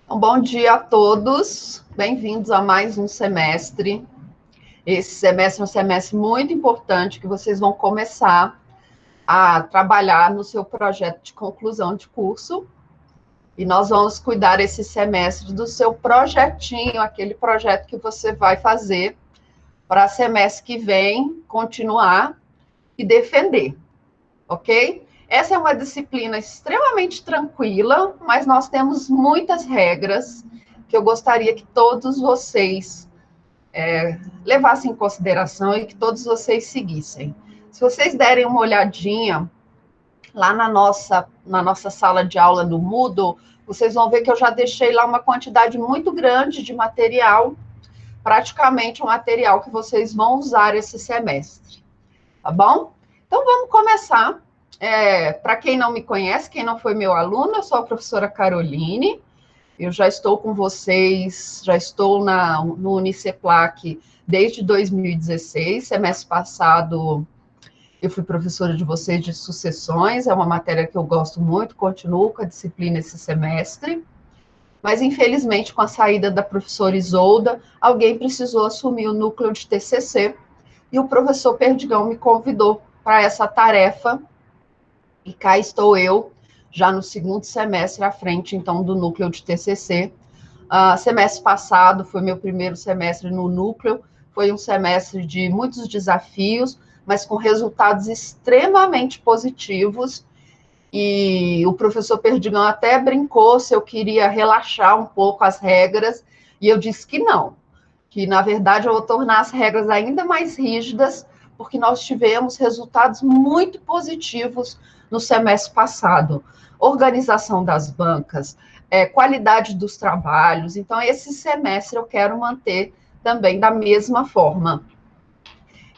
Então, bom dia a todos, bem-vindos a mais um semestre. Esse semestre é um semestre muito importante que vocês vão começar a trabalhar no seu projeto de conclusão de curso. E nós vamos cuidar esse semestre do seu projetinho, aquele projeto que você vai fazer para semestre que vem continuar e defender, ok? Essa é uma disciplina extremamente tranquila, mas nós temos muitas regras que eu gostaria que todos vocês levassem em consideração e que todos vocês seguissem. Se vocês derem uma olhadinha lá na nossa sala de aula no Moodle, vocês vão ver que eu já deixei lá uma quantidade muito grande de material, praticamente o material que vocês vão usar esse semestre, tá bom? Então vamos começar. Para quem não me conhece, quem não foi meu aluno, eu sou a professora Caroline. Eu já estou com vocês, já estou no Uniceplac desde 2016. Semestre passado eu fui professora de vocês de sucessões, é uma matéria que eu gosto muito, continuo com a disciplina esse semestre. Mas, infelizmente, com a saída da professora Isolda, alguém precisou assumir o núcleo de TCC e o professor Perdigão me convidou para essa tarefa. E cá estou eu, já no segundo semestre à frente, então, do núcleo de TCC. Semestre passado foi meu primeiro semestre no núcleo, foi um semestre de muitos desafios, mas com resultados extremamente positivos. E o professor Perdigão até brincou se eu queria relaxar um pouco as regras, e eu disse que na verdade eu vou tornar as regras ainda mais rígidas, porque nós tivemos resultados muito positivos no semestre passado. Organização das bancas, qualidade dos trabalhos. Então, esse semestre eu quero manter também da mesma forma.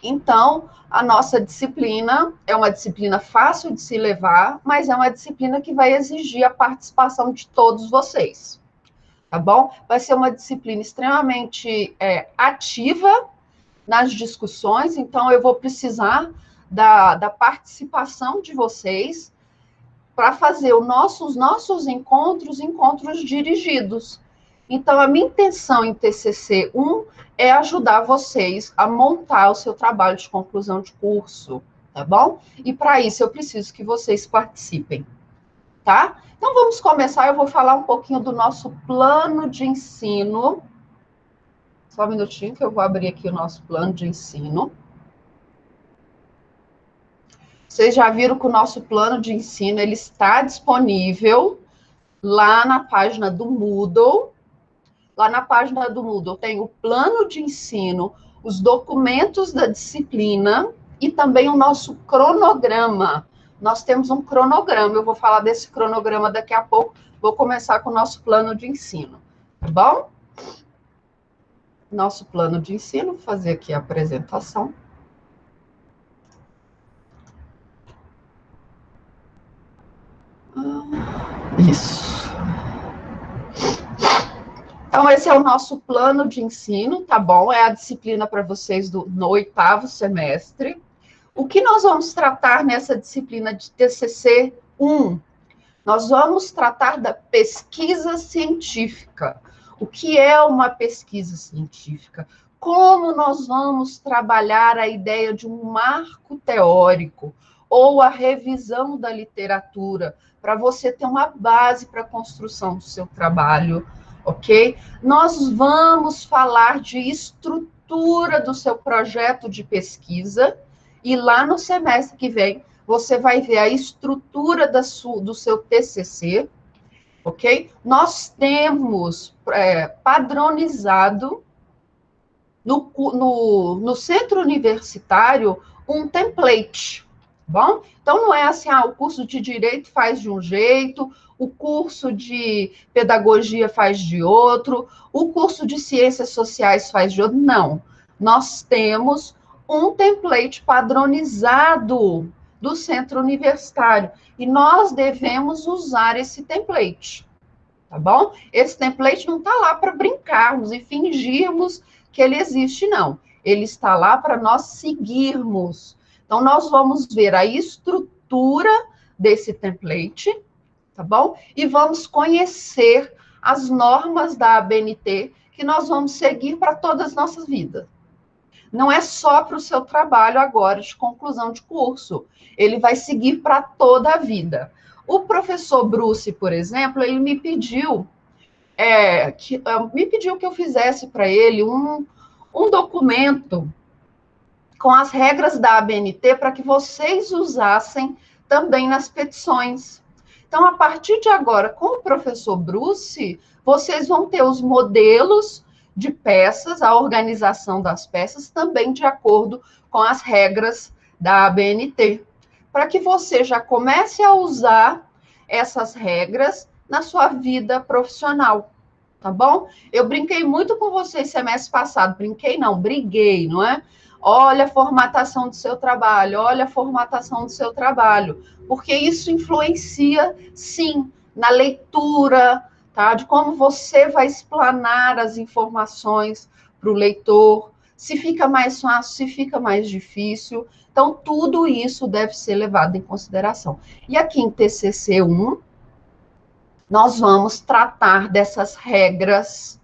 Então, a nossa disciplina é uma disciplina fácil de se levar, mas é uma disciplina que vai exigir a participação de todos vocês, tá bom? Vai ser uma disciplina extremamente ativa nas discussões, então eu vou precisar da participação de vocês para fazer os nossos encontros dirigidos. Então, a minha intenção em TCC 1 é ajudar vocês a montar o seu trabalho de conclusão de curso, tá bom? E para isso eu preciso que vocês participem, tá? Então, vamos começar. Eu vou falar um pouquinho do nosso plano de ensino. Só um minutinho que eu vou abrir aqui o nosso plano de ensino. Vocês já viram que o nosso plano de ensino ele está disponível lá na página do Moodle. Lá na página do Moodle tem o plano de ensino, os documentos da disciplina e também o nosso cronograma. Nós temos um cronograma, eu vou falar desse cronograma daqui a pouco. Vou começar com o nosso plano de ensino, tá bom? Nosso plano de ensino, vou fazer aqui a apresentação. Isso. Então, esse é o nosso plano de ensino, tá bom? É a disciplina para vocês no 8º semestre. O que nós vamos tratar nessa disciplina de TCC 1? Nós vamos tratar da pesquisa científica. O que é uma pesquisa científica? Como nós vamos trabalhar a ideia de um marco teórico ou a revisão da literatura para você ter uma base para a construção do seu trabalho, ok? Nós vamos falar de estrutura do seu projeto de pesquisa e lá no semestre que vem você vai ver a estrutura do seu TCC, ok? Nós temos padronizado no centro universitário um template, bom? Então, não é assim, o curso de Direito faz de um jeito, o curso de Pedagogia faz de outro, o curso de Ciências Sociais faz de outro. Não. Nós temos um template padronizado do centro universitário, e nós devemos usar esse template, tá bom? Esse template não está lá para brincarmos e fingirmos que ele existe, não. Ele está lá para nós seguirmos. Então, nós vamos ver a estrutura desse template, tá bom? E vamos conhecer as normas da ABNT que nós vamos seguir para todas as nossas vidas. Não é só para o seu trabalho agora de conclusão de curso. Ele vai seguir para toda a vida. O professor Bruce, por exemplo, ele me pediu que eu fizesse para ele um documento com as regras da ABNT para que vocês usassem também nas petições. Então, a partir de agora, com o professor Bruce, vocês vão ter os modelos de peças, a organização das peças, também de acordo com as regras da ABNT, para que você já comece a usar essas regras na sua vida profissional, tá bom? Eu brinquei muito com vocês semestre passado, briguei, não é? Olha a formatação do seu trabalho, olha a formatação do seu trabalho, porque isso influencia, sim, na leitura, tá? De como você vai explanar as informações para o leitor, se fica mais fácil, se fica mais difícil. Então, tudo isso deve ser levado em consideração. E aqui em TCC1, nós vamos tratar dessas regras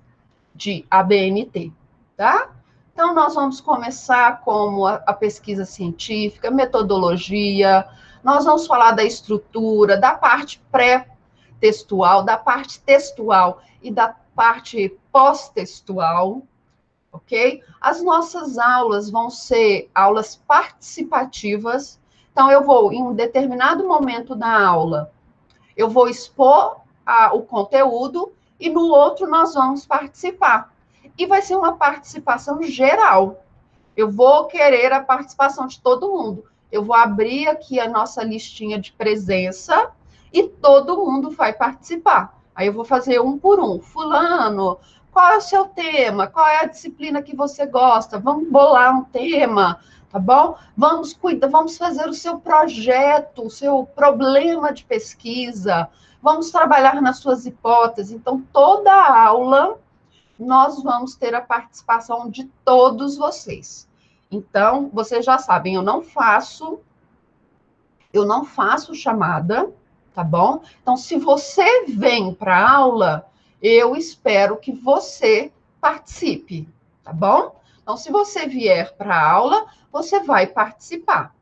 de ABNT, tá? Então, nós vamos começar com a pesquisa científica, metodologia, nós vamos falar da estrutura, da parte pré-textual, da parte textual e da parte pós-textual, ok? As nossas aulas vão ser aulas participativas, então eu vou, em um determinado momento da aula, eu vou expor o conteúdo e no outro nós vamos participar. E vai ser uma participação geral. Eu vou querer a participação de todo mundo. Eu vou abrir aqui a nossa listinha de presença e todo mundo vai participar. Aí eu vou fazer um por um. Fulano, qual é o seu tema? Qual é a disciplina que você gosta? Vamos bolar um tema, tá bom? Vamos fazer o seu projeto, o seu problema de pesquisa. Vamos trabalhar nas suas hipóteses. Então, toda a aula nós vamos ter a participação de todos vocês. Então, vocês já sabem, eu não faço chamada, tá bom? Então, se você vem para a aula, eu espero que você participe, tá bom? Então, se você vier para a aula, você vai participar.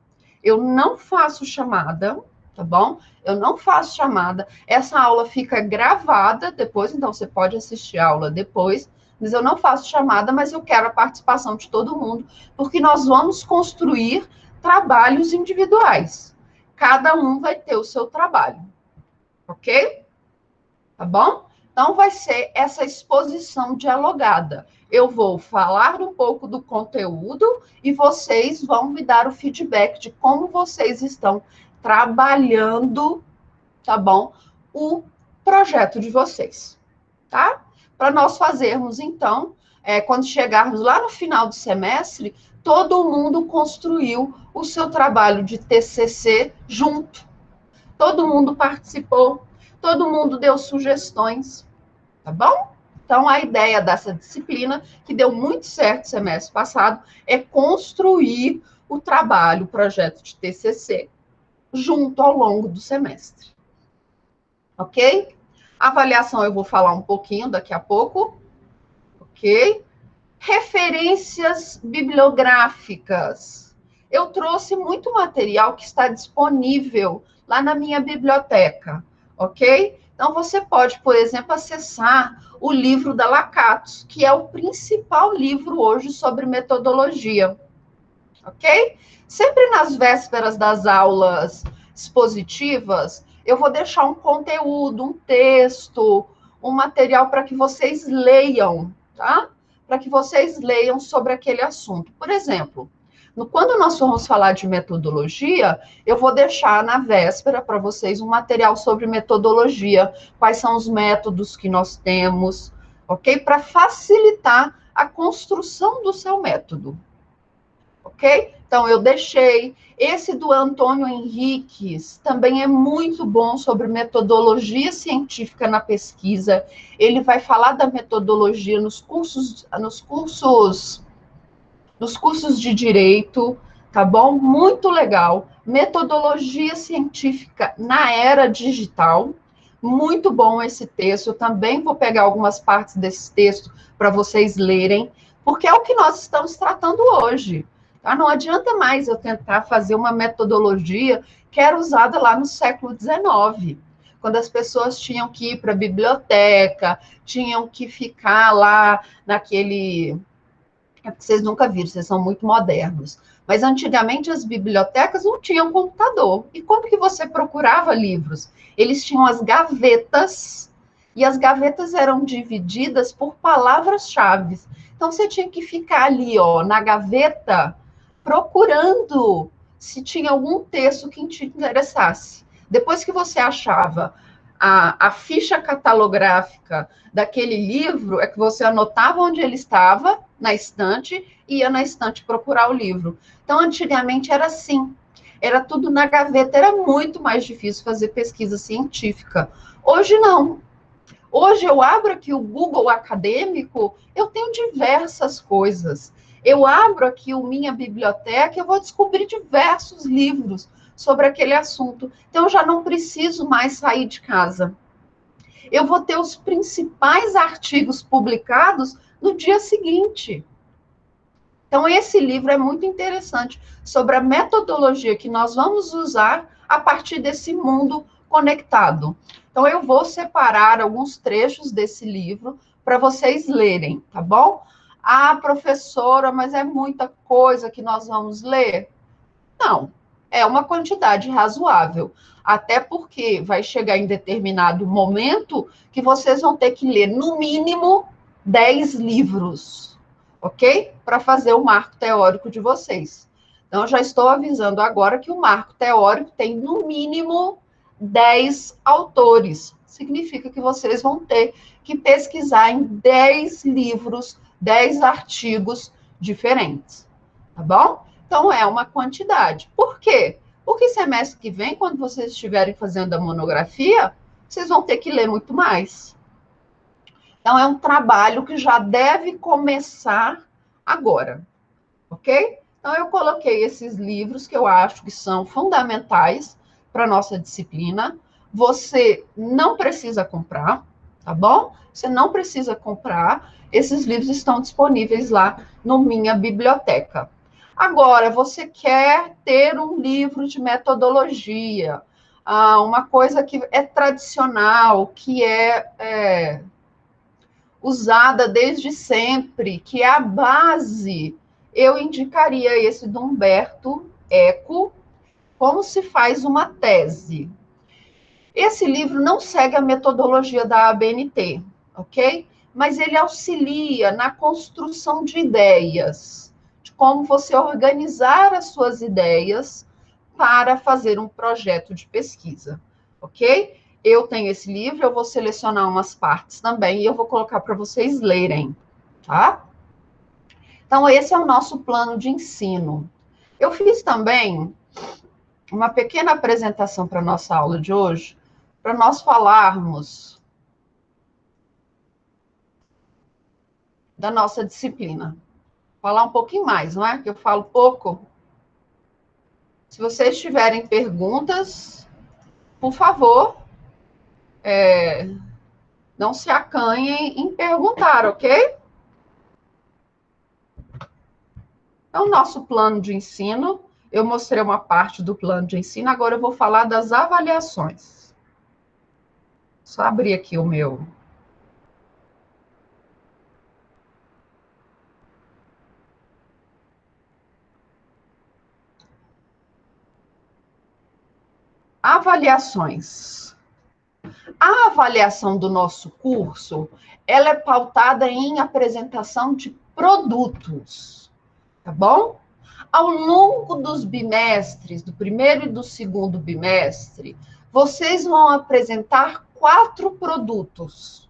Eu não faço chamada, tá bom? Eu não faço chamada. Essa aula fica gravada depois, então você pode assistir a aula depois, mas eu não faço chamada, mas eu quero a participação de todo mundo, porque nós vamos construir trabalhos individuais. Cada um vai ter o seu trabalho, ok? Tá bom? Então, vai ser essa exposição dialogada. Eu vou falar um pouco do conteúdo e vocês vão me dar o feedback de como vocês estão trabalhando, tá bom? O projeto de vocês, tá? Para nós fazermos, então, quando chegarmos lá no final do semestre, todo mundo construiu o seu trabalho de TCC junto. Todo mundo participou, todo mundo deu sugestões, tá bom? Então, a ideia dessa disciplina, que deu muito certo semestre passado, é construir o trabalho, o projeto de TCC, junto ao longo do semestre. Ok? Avaliação eu vou falar um pouquinho daqui a pouco. Ok? Referências bibliográficas. Eu trouxe muito material que está disponível lá na minha biblioteca, ok? Então, você pode, por exemplo, acessar o livro da Lakatos, que é o principal livro hoje sobre metodologia, ok? Sempre nas vésperas das aulas expositivas, eu vou deixar um conteúdo, um texto, um material para que vocês leiam, tá? Para que vocês leiam sobre aquele assunto. Por exemplo, quando nós formos falar de metodologia, eu vou deixar na véspera para vocês um material sobre metodologia, quais são os métodos que nós temos, ok? Para facilitar a construção do seu método, ok? Então, eu deixei. Esse do Antônio Henriques também é muito bom sobre metodologia científica na pesquisa. Ele vai falar da metodologia nos cursos de direito, tá bom? Muito legal. Metodologia científica na era digital. Muito bom esse texto. Eu também vou pegar algumas partes desse texto para vocês lerem, porque é o que nós estamos tratando hoje. Tá? Não adianta mais eu tentar fazer uma metodologia que era usada lá no século XIX, quando as pessoas tinham que ir para a biblioteca, tinham que ficar lá naquele... É porque vocês nunca viram, vocês são muito modernos. Mas antigamente as bibliotecas não tinham computador. E como que você procurava livros? Eles tinham as gavetas, e as gavetas eram divididas por palavras-chave. Então você tinha que ficar ali, ó, na gaveta, procurando se tinha algum texto que te interessasse. Depois que você achava a ficha catalográfica daquele livro, é que você anotava onde ele estava, na estante, e ia na estante procurar o livro. Então, antigamente era assim, era tudo na gaveta, era muito mais difícil fazer pesquisa científica. Hoje não. Hoje eu abro aqui o Google Acadêmico, eu tenho diversas coisas. Eu abro aqui o Minha Biblioteca, eu vou descobrir diversos livros sobre aquele assunto. Então, eu já não preciso mais sair de casa. Eu vou ter os principais artigos publicados no dia seguinte. Então, esse livro é muito interessante sobre a metodologia que nós vamos usar a partir desse mundo conectado. Então, eu vou separar alguns trechos desse livro para vocês lerem, tá bom? Ah, professora, mas é muita coisa que nós vamos ler? Não, é uma quantidade razoável. Até porque vai chegar em determinado momento que vocês vão ter que ler, no mínimo, 10 livros, ok? Para fazer o marco teórico de vocês. Então, já estou avisando agora que o marco teórico tem, no mínimo, 10 autores. Significa que vocês vão ter que pesquisar em 10 livros, 10 artigos diferentes. Tá bom? Então, é uma quantidade. Por quê? Porque semestre que vem, quando vocês estiverem fazendo a monografia, vocês vão ter que ler muito mais. Então, é um trabalho que já deve começar agora, ok? Então, eu coloquei esses livros que eu acho que são fundamentais para a nossa disciplina. Você não precisa comprar, tá bom? Você não precisa comprar. Esses livros estão disponíveis lá no Minha Biblioteca. Agora, você quer ter um livro de metodologia, uma coisa que é tradicional, que é usada desde sempre, que é a base, eu indicaria esse do Humberto Eco, Como se faz uma tese. Esse livro não segue a metodologia da ABNT, ok? Mas ele auxilia na construção de ideias, de como você organizar as suas ideias para fazer um projeto de pesquisa, ok? Eu tenho esse livro, eu vou selecionar umas partes também e eu vou colocar para vocês lerem, tá? Então, esse é o nosso plano de ensino. Eu fiz também uma pequena apresentação para a nossa aula de hoje, para nós falarmos da nossa disciplina. Falar um pouquinho mais, não é? Que eu falo pouco. Se vocês tiverem perguntas, por favor, não se acanhem em perguntar, ok? Então, nosso plano de ensino, eu mostrei uma parte do plano de ensino, agora eu vou falar das avaliações. Só abrir aqui o meu. Avaliações. A avaliação do nosso curso, ela é pautada em apresentação de produtos, tá bom? Ao longo dos bimestres, do primeiro e do segundo bimestre, vocês vão apresentar 4 produtos,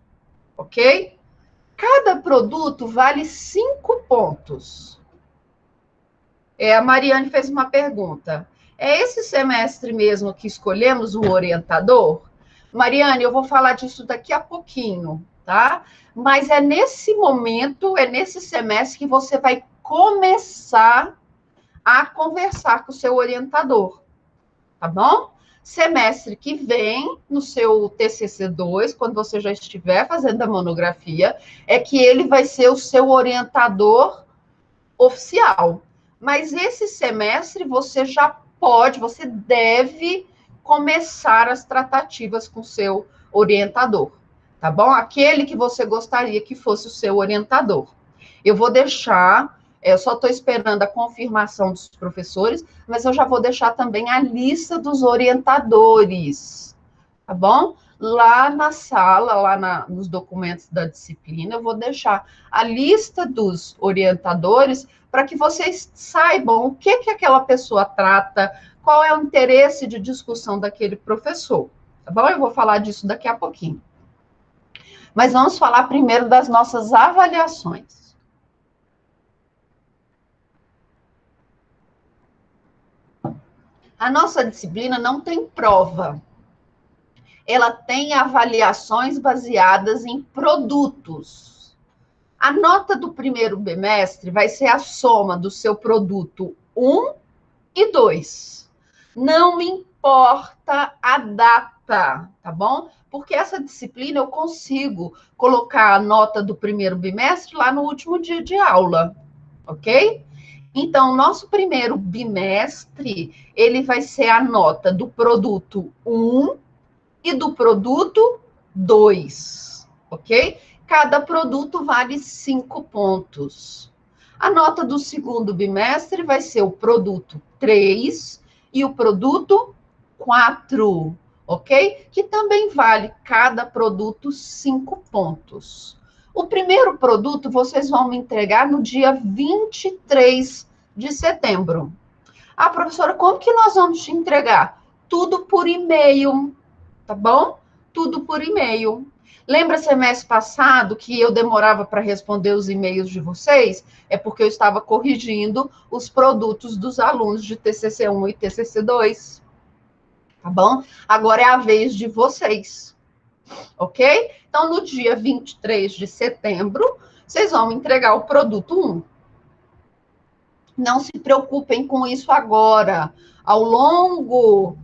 ok? Cada produto vale 5 pontos. A Mariane fez uma pergunta. É esse semestre mesmo que escolhemos o orientador? Mariane, eu vou falar disso daqui a pouquinho, tá? Mas é nesse momento, é nesse semestre que você vai começar a conversar com o seu orientador, tá bom? Semestre que vem, no seu TCC2, quando você já estiver fazendo a monografia, é que ele vai ser o seu orientador oficial. Mas esse semestre você já pode, você deve começar as tratativas com o seu orientador, tá bom? Aquele que você gostaria que fosse o seu orientador. Eu vou deixar, eu só estou esperando a confirmação dos professores, mas eu já vou deixar também a lista dos orientadores, tá bom? Lá na sala, nos documentos da disciplina, eu vou deixar a lista dos orientadores para que vocês saibam o que aquela pessoa trata, qual é o interesse de discussão daquele professor, tá bom? Eu vou falar disso daqui a pouquinho. Mas vamos falar primeiro das nossas avaliações. A nossa disciplina não tem prova. Ela tem avaliações baseadas em produtos. A nota do primeiro bimestre vai ser a soma do seu produto 1 e 2. Não me importa a data, tá bom? Porque essa disciplina eu consigo colocar a nota do primeiro bimestre lá no último dia de aula, ok? Então, nosso primeiro bimestre, ele vai ser a nota do produto 1 e do produto 2, ok? Cada produto vale 5 pontos. A nota do segundo bimestre vai ser o produto 3 e o produto 4, ok? Que também vale cada produto 5 pontos. O primeiro produto vocês vão me entregar no dia 23 de setembro. Ah, professora, como que nós vamos te entregar? Tudo por e-mail, tá bom? Tudo por e-mail. Lembra semestre passado que eu demorava para responder os e-mails de vocês? É porque eu estava corrigindo os produtos dos alunos de TCC1 e TCC2. Tá bom? Agora é a vez de vocês. Ok? Então, no dia 23 de setembro, vocês vão entregar o produto 1. Não se preocupem com isso agora. Ao longo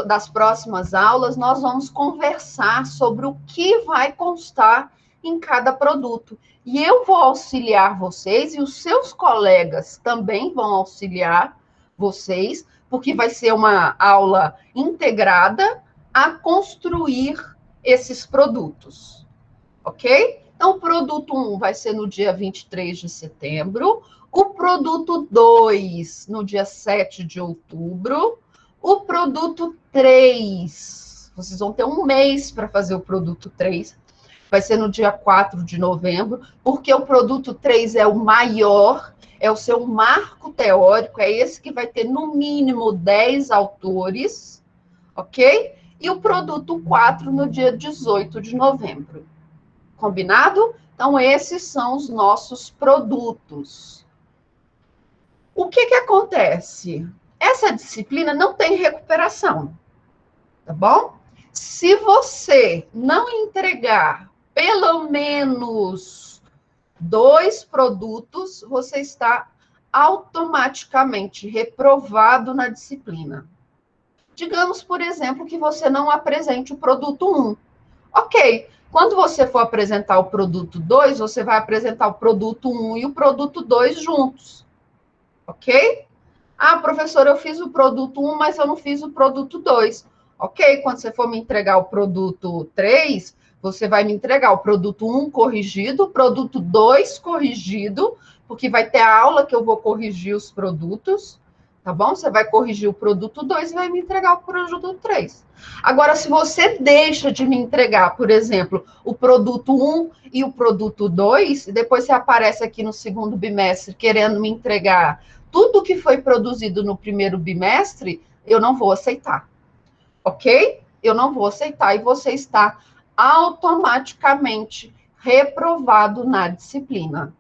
das próximas aulas, nós vamos conversar sobre o que vai constar em cada produto. E eu vou auxiliar vocês, e os seus colegas também vão auxiliar vocês, porque vai ser uma aula integrada a construir esses produtos. Ok? Então, o produto 1 vai ser no dia 23 de setembro, o produto 2 no dia 7 de outubro, o produto 3, vocês vão ter um mês para fazer o produto 3, vai ser no dia 4 de novembro, porque o produto 3 é o maior, é o seu marco teórico, é esse que vai ter no mínimo 10 autores, ok? E o produto 4 no dia 18 de novembro. Combinado? Então, esses são os nossos produtos. O que acontece? Essa disciplina não tem recuperação, tá bom? Se você não entregar pelo menos 2 produtos, você está automaticamente reprovado na disciplina. Digamos, por exemplo, que você não apresente o produto 1. Ok, quando você for apresentar o produto 2, você vai apresentar o produto 1 e o produto 2 juntos. Ok? Ah, professora, eu fiz o produto 1, mas eu não fiz o produto 2. Ok, quando você for me entregar o produto 3, você vai me entregar o produto 1 corrigido, o produto 2 corrigido, porque vai ter a aula que eu vou corrigir os produtos, tá bom? Você vai corrigir o produto 2 e vai me entregar o produto 3. Agora, se você deixa de me entregar, por exemplo, o produto 1 e o produto 2, e depois você aparece aqui no segundo bimestre querendo me entregar tudo que foi produzido no primeiro bimestre, eu não vou aceitar. Ok? Eu não vou aceitar e você está automaticamente reprovado na disciplina.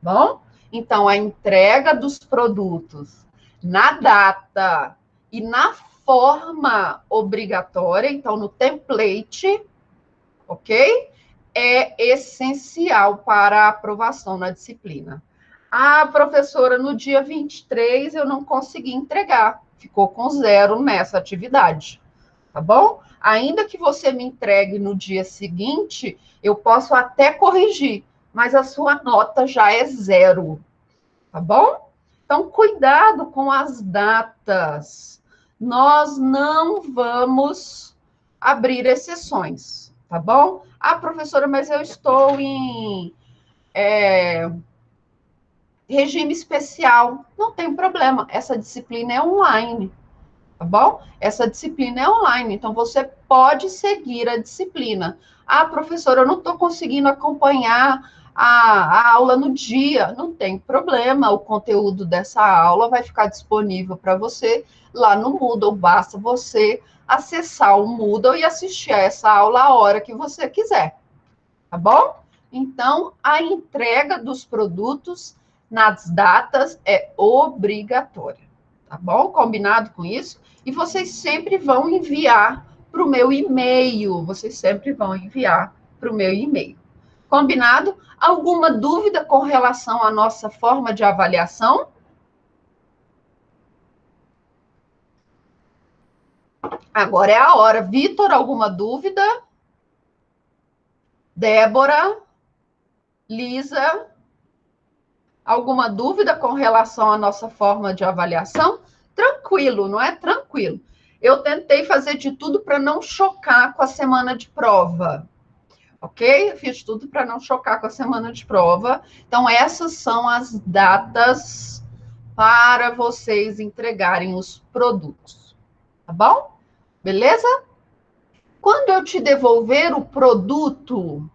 Bom? Então, a entrega dos produtos na data e na forma obrigatória, então no template, ok? É essencial para a aprovação na disciplina. Ah, professora, no dia 23 eu não consegui entregar. ficou com 0 nessa atividade, tá bom? Ainda que você me entregue no dia seguinte, eu posso até corrigir, mas a sua nota já é 0, tá bom? Então, cuidado com as datas. Nós não vamos abrir exceções, tá bom? Ah, professora, mas eu estou em regime especial. Não tem problema, essa disciplina é online, tá bom? Essa disciplina é online, então você pode seguir a disciplina. Ah, professora, eu não estou conseguindo acompanhar a aula no dia. Não tem problema, o conteúdo dessa aula vai ficar disponível para você lá no Moodle. Basta você acessar o Moodle e assistir a essa aula a hora que você quiser, tá bom? Então, a entrega dos produtos nas datas é obrigatória, tá bom? Combinado com isso? E vocês sempre vão enviar para o meu e-mail. Vocês sempre vão enviar para o meu e-mail. Combinado? Alguma dúvida com relação à nossa forma de avaliação? Agora é a hora. Vitor, alguma dúvida? Débora? Lisa? Alguma dúvida com relação à nossa forma de avaliação? Tranquilo, não é? Tranquilo. Eu tentei fazer de tudo para não chocar com a semana de prova, ok? Eu fiz tudo para não chocar com a semana de prova. Então, essas são as datas para vocês entregarem os produtos, tá bom? Beleza? Quando eu te devolver o produto,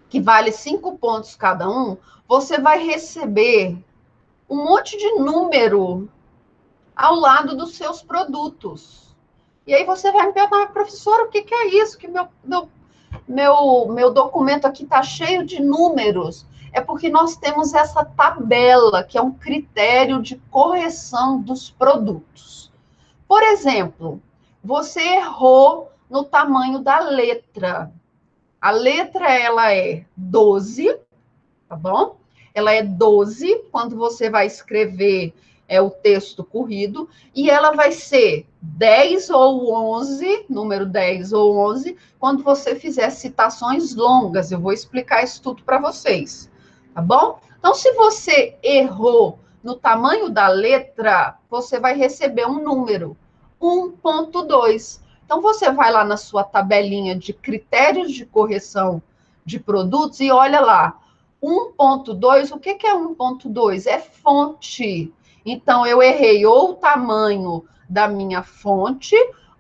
que vale 5 pontos cada um, você vai receber um monte de número ao lado dos seus produtos. E aí você vai me perguntar, professora, o que é isso? Que meu documento aqui está cheio de números. É porque nós temos essa tabela, que é um critério de correção dos produtos. Por exemplo, você errou no tamanho da letra. A letra, ela é 12, tá bom? Ela é 12 quando você vai escrever o texto corrido, e ela vai ser 10 ou 11, número 10 ou 11, quando você fizer citações longas. Eu vou explicar isso tudo para vocês, tá bom? Então, se você errou no tamanho da letra, você vai receber um número, 1.2. Então, você vai lá na sua tabelinha de critérios de correção de produtos e olha lá, 1.2, o que é 1.2? É fonte. Então, eu errei ou o tamanho da minha fonte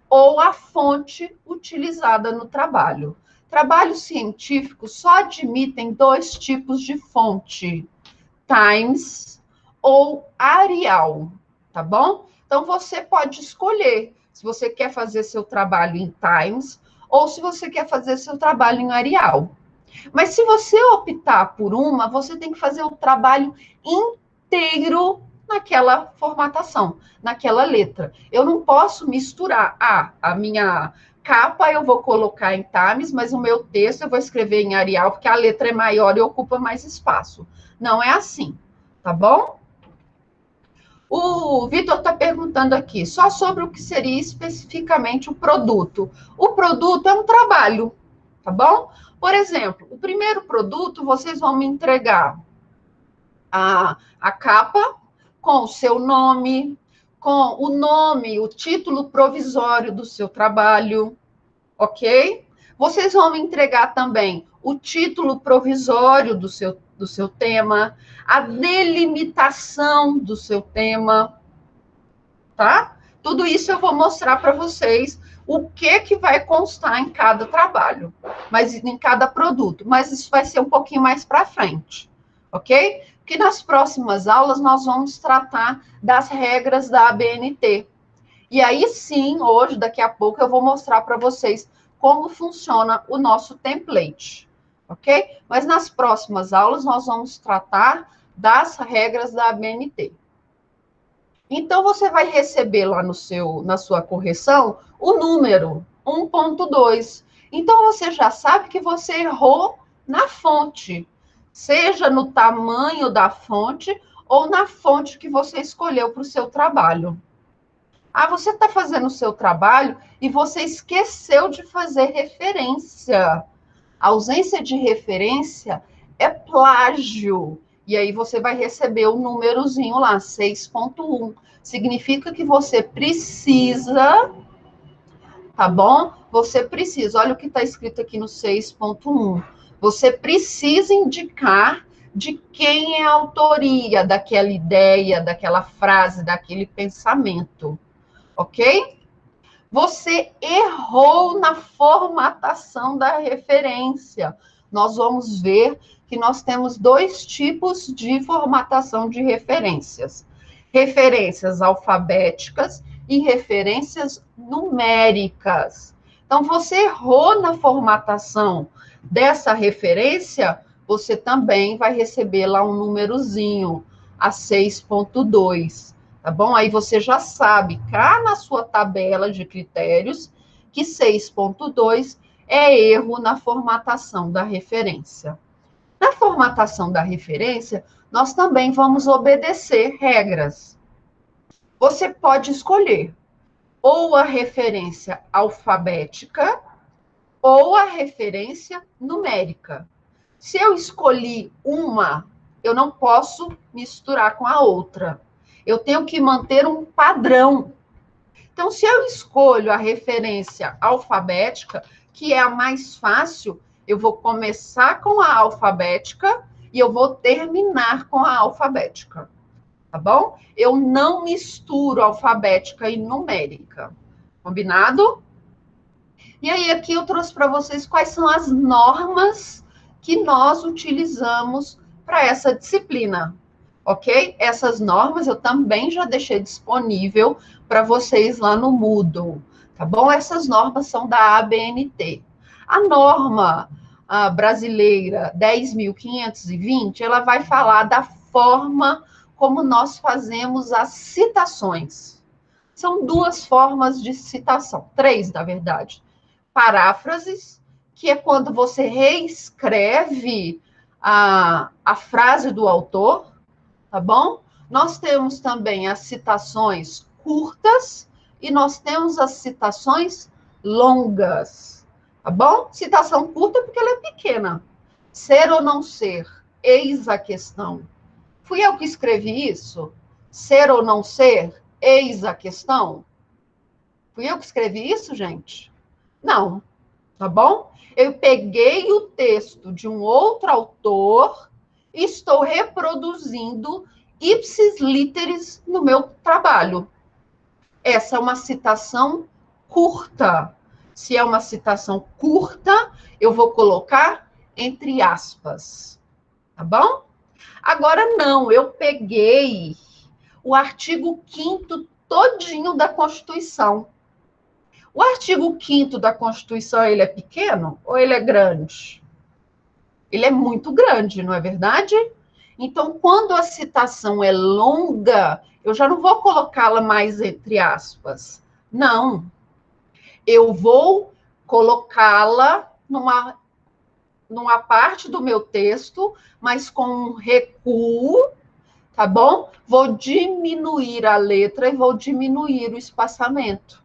ou a fonte utilizada no trabalho. Trabalhos científicos só admitem 2 tipos de fonte, Times ou Arial, tá bom? Então, você pode escolher se você quer fazer seu trabalho em Times ou se você quer fazer seu trabalho em Arial. Mas se você optar por uma, você tem que fazer o trabalho inteiro naquela formatação, naquela letra. Eu não posso misturar. A minha capa eu vou colocar em Times, mas o meu texto eu vou escrever em Arial, porque a letra é maior e ocupa mais espaço. Não é assim, tá bom? O Vitor está perguntando aqui, só sobre o que seria especificamente o produto. O produto é um trabalho, tá bom? Por exemplo, o primeiro produto, vocês vão me entregar a capa com o seu nome, com o nome, o título provisório do seu trabalho, ok? Vocês vão me entregar também o título provisório do seu tema, a delimitação do seu tema, tá? Tudo isso eu vou mostrar para vocês o que vai constar em cada trabalho, mas em cada produto. Mas isso vai ser um pouquinho mais para frente, ok? Porque nas próximas aulas nós vamos tratar das regras da ABNT. E aí sim, hoje, daqui a pouco, eu vou mostrar para vocês como funciona o nosso template, ok? Mas nas próximas aulas nós vamos tratar das regras da ABNT. Então, você vai receber lá na sua correção o número 1.2. Então, você já sabe que você errou na fonte, seja no tamanho da fonte ou na fonte que você escolheu para o seu trabalho, Ah, você está fazendo o seu trabalho e você esqueceu de fazer referência. A ausência de referência é plágio. E aí você vai receber o númerozinho lá, 6.1. Significa que você precisa, tá bom? Você precisa, olha o que está escrito aqui no 6.1. Você precisa indicar de quem é a autoria daquela ideia, daquela frase, daquele pensamento, ok? Você errou na formatação da referência. Nós vamos ver que nós temos dois tipos de formatação de referências: referências alfabéticas e referências numéricas. Então, você errou na formatação dessa referência, você também vai receber lá um númerozinho, a 6.2. Tá bom? Aí você já sabe, cá na sua tabela de critérios, que 6.2 é erro na formatação da referência. Na formatação da referência, nós também vamos obedecer regras. Você pode escolher ou a referência alfabética ou a referência numérica. Se eu escolhi uma, eu não posso misturar com a outra. Eu tenho que manter um padrão. Então, se eu escolho a referência alfabética, que é a mais fácil, eu vou começar com a alfabética e eu vou terminar com a alfabética. Tá bom? Eu não misturo alfabética e numérica. Combinado? E aí, aqui eu trouxe para vocês quais são as normas que nós utilizamos para essa disciplina. Ok? Essas normas eu também já deixei disponível para vocês lá no Moodle, tá bom? Essas normas são da ABNT. A norma brasileira 10.520, ela vai falar da forma como nós fazemos as citações. São duas formas de citação, três, na verdade. Paráfrases, que é quando você reescreve a frase do autor, tá bom? Nós temos também as citações curtas e nós temos as citações longas, tá bom? Citação curta porque ela é pequena. Ser ou não ser, eis a questão. Fui eu que escrevi isso? Ser ou não ser, eis a questão? Fui eu que escrevi isso, gente? Não, tá bom? Eu peguei o texto de um outro autor e estou reproduzindo ipsis literis no meu trabalho. Essa é uma citação curta. Se é uma citação curta, eu vou colocar entre aspas. Tá bom? Agora não, eu peguei o artigo 5º todinho da Constituição. O artigo 5º da Constituição, ele é pequeno ou ele é grande? Ele é muito grande, não é verdade? Então, quando a citação é longa, eu já não vou colocá-la mais entre aspas. Não. Eu vou colocá-la numa parte do meu texto, mas com um recuo, tá bom? Vou diminuir a letra e vou diminuir o espaçamento.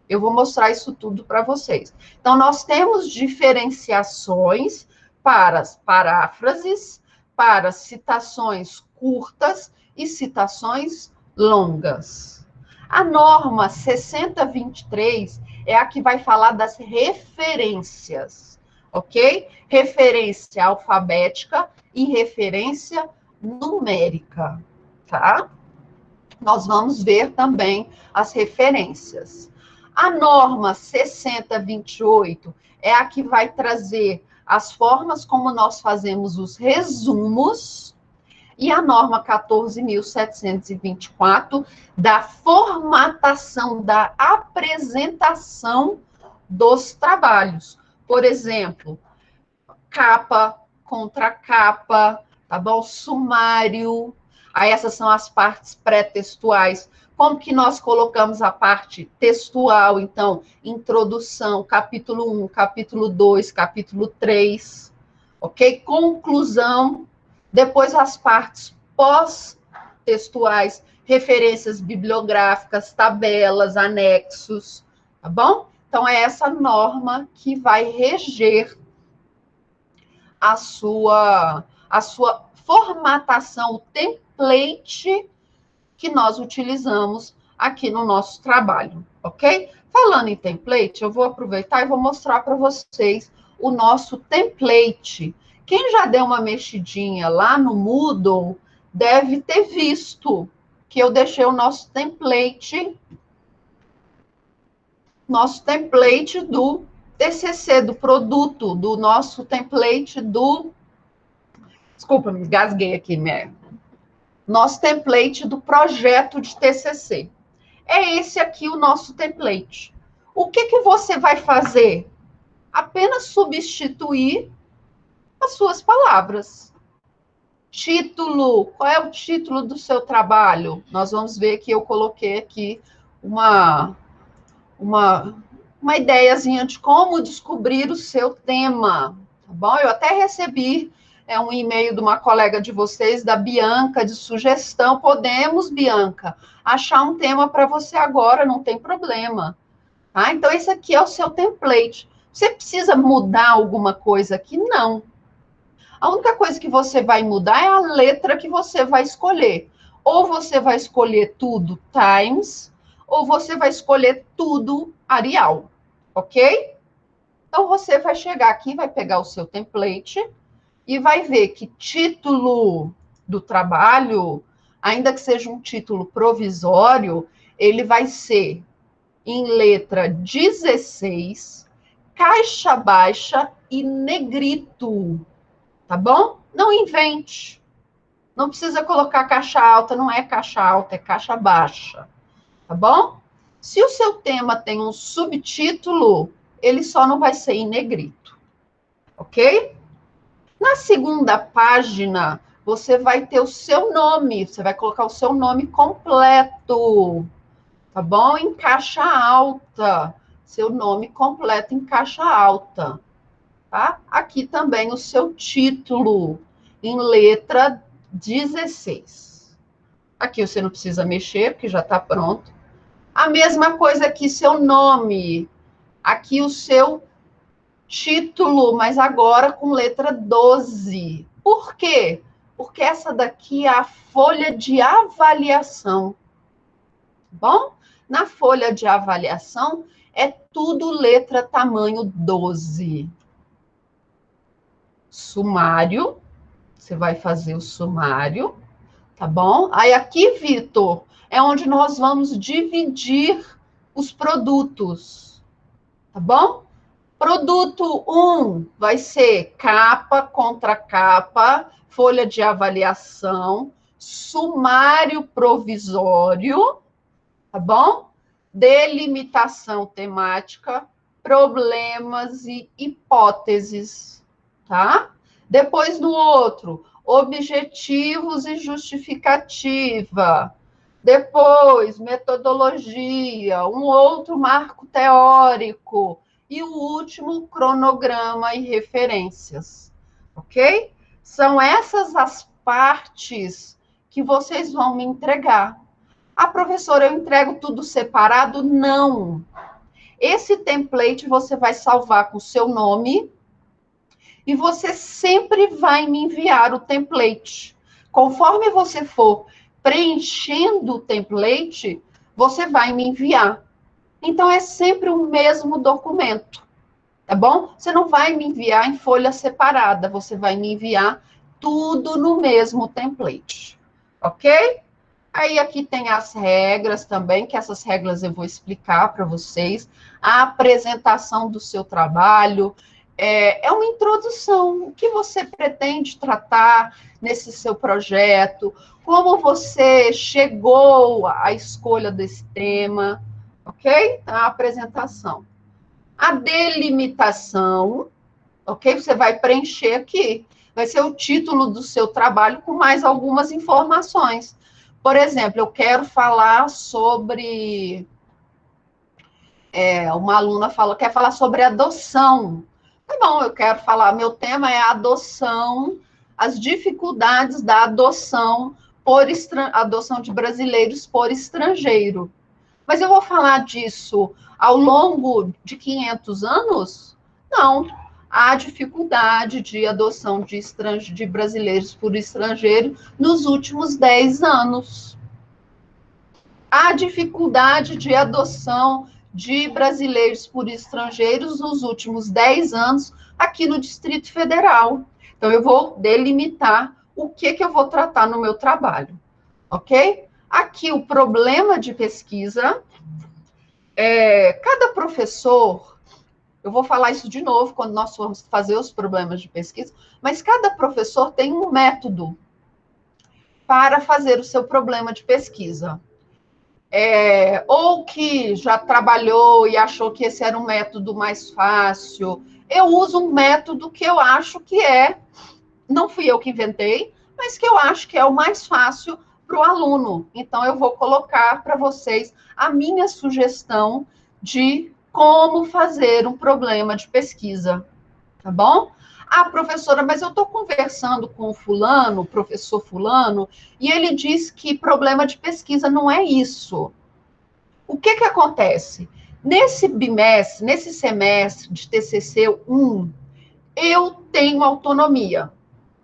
Eu vou mostrar isso tudo para vocês. Então, nós temos diferenciações para as paráfrases, para citações curtas e citações longas. A norma 6023 é a que vai falar das referências, ok? Referência alfabética e referência numérica, tá? Nós vamos ver também as referências. A norma 6028 é a que vai trazer as formas como nós fazemos os resumos, e a norma 14.724 da formatação, da apresentação dos trabalhos. Por exemplo, capa, contracapa, tá bom? Sumário. Aí essas são as partes pré-textuais. Como que nós colocamos a parte textual? Então, introdução, capítulo 1, capítulo 2, capítulo 3, ok? Conclusão. Depois as partes pós-textuais, referências bibliográficas, tabelas, anexos, tá bom? Então, é essa norma que vai reger a sua formatação, o template que nós utilizamos aqui no nosso trabalho, ok? Falando em template, eu vou aproveitar e vou mostrar para vocês o nosso template. Quem já deu uma mexidinha lá no Moodle deve ter visto que eu deixei o nosso template do TCC, do produto, do nosso template do... Desculpa, me engasguei aqui, né? Nosso template do projeto de TCC. É esse aqui o nosso template. O que você vai fazer? Apenas substituir as suas palavras. Título, qual é o título do seu trabalho? Nós vamos ver que eu coloquei aqui uma ideiazinha de como descobrir o seu tema, tá bom? Eu até recebi um e-mail de uma colega de vocês, da Bianca, de sugestão. Podemos, Bianca, achar um tema para você agora, não tem problema. Tá? Então, esse aqui é o seu template. Você precisa mudar alguma coisa aqui? Não. A única coisa que você vai mudar é a letra que você vai escolher. Ou você vai escolher tudo Times, ou você vai escolher tudo Arial, ok? Então, você vai chegar aqui, vai pegar o seu template e vai ver que título do trabalho, ainda que seja um título provisório, ele vai ser em letra 16, caixa baixa e negrito, tá bom? Não invente. Não precisa colocar caixa alta, não é caixa alta, é caixa baixa, tá bom? Se o seu tema tem um subtítulo, ele só não vai ser em negrito, ok? Na segunda página, você vai ter o seu nome, você vai colocar o seu nome completo, tá bom? Em caixa alta, seu nome completo em caixa alta, tá? Aqui também o seu título, em letra 16. Aqui você não precisa mexer, porque já está pronto. A mesma coisa aqui, seu nome. Aqui o seu título, mas agora com letra 12. Por quê? Porque essa daqui é a folha de avaliação. Bom? Na folha de avaliação, é tudo letra tamanho 12. Sumário. Você vai fazer o sumário, tá bom? Aí aqui, Vitor, é onde nós vamos dividir os produtos, tá bom? Produto 1 vai ser capa, contracapa, folha de avaliação, sumário provisório, tá bom? Delimitação temática, problemas e hipóteses, tá? Depois no outro, objetivos e justificativa. Depois, metodologia, um outro marco teórico. E o último, cronograma e referências. Ok? São essas as partes que vocês vão me entregar. Ah, professora, eu entrego tudo separado? Não. Esse template você vai salvar com o seu nome e você sempre vai me enviar o template. Conforme você for preenchendo o template, você vai me enviar. Então, é sempre o mesmo documento, tá bom? Você não vai me enviar em folha separada, você vai me enviar tudo no mesmo template, ok? Aí aqui tem as regras também, que essas regras eu vou explicar para vocês. A apresentação do seu trabalho, é uma introdução. O que você pretende tratar nesse seu projeto? Como você chegou à escolha desse tema? Ok? Então, a apresentação. A delimitação, ok? Você vai preencher aqui. Vai ser o título do seu trabalho com mais algumas informações. Por exemplo, eu quero falar sobre... uma aluna quer falar sobre adoção. Tá bom, eu quero falar, meu tema é adoção, as dificuldades da adoção adoção de brasileiros por estrangeiro. Mas eu vou falar disso ao longo de 500 anos? Não. Há dificuldade de adoção de brasileiros por estrangeiro nos últimos 10 anos. Há dificuldade de adoção de brasileiros por estrangeiros nos últimos 10 anos aqui no Distrito Federal. Então, eu vou delimitar o que eu vou tratar no meu trabalho, ok? Aqui, o problema de pesquisa, cada professor, eu vou falar isso de novo quando nós formos fazer os problemas de pesquisa, mas cada professor tem um método para fazer o seu problema de pesquisa. Ou que já trabalhou e achou que esse era um método mais fácil. Eu uso um método que eu acho que não fui eu que inventei, mas que eu acho que é o mais fácil para o aluno. Então, eu vou colocar para vocês a minha sugestão de como fazer um problema de pesquisa, tá bom? Ah, professora, mas eu estou conversando com o fulano, o professor fulano, e ele diz que problema de pesquisa não é isso. O que acontece? Nesse bimestre, nesse semestre de TCC 1, eu tenho autonomia,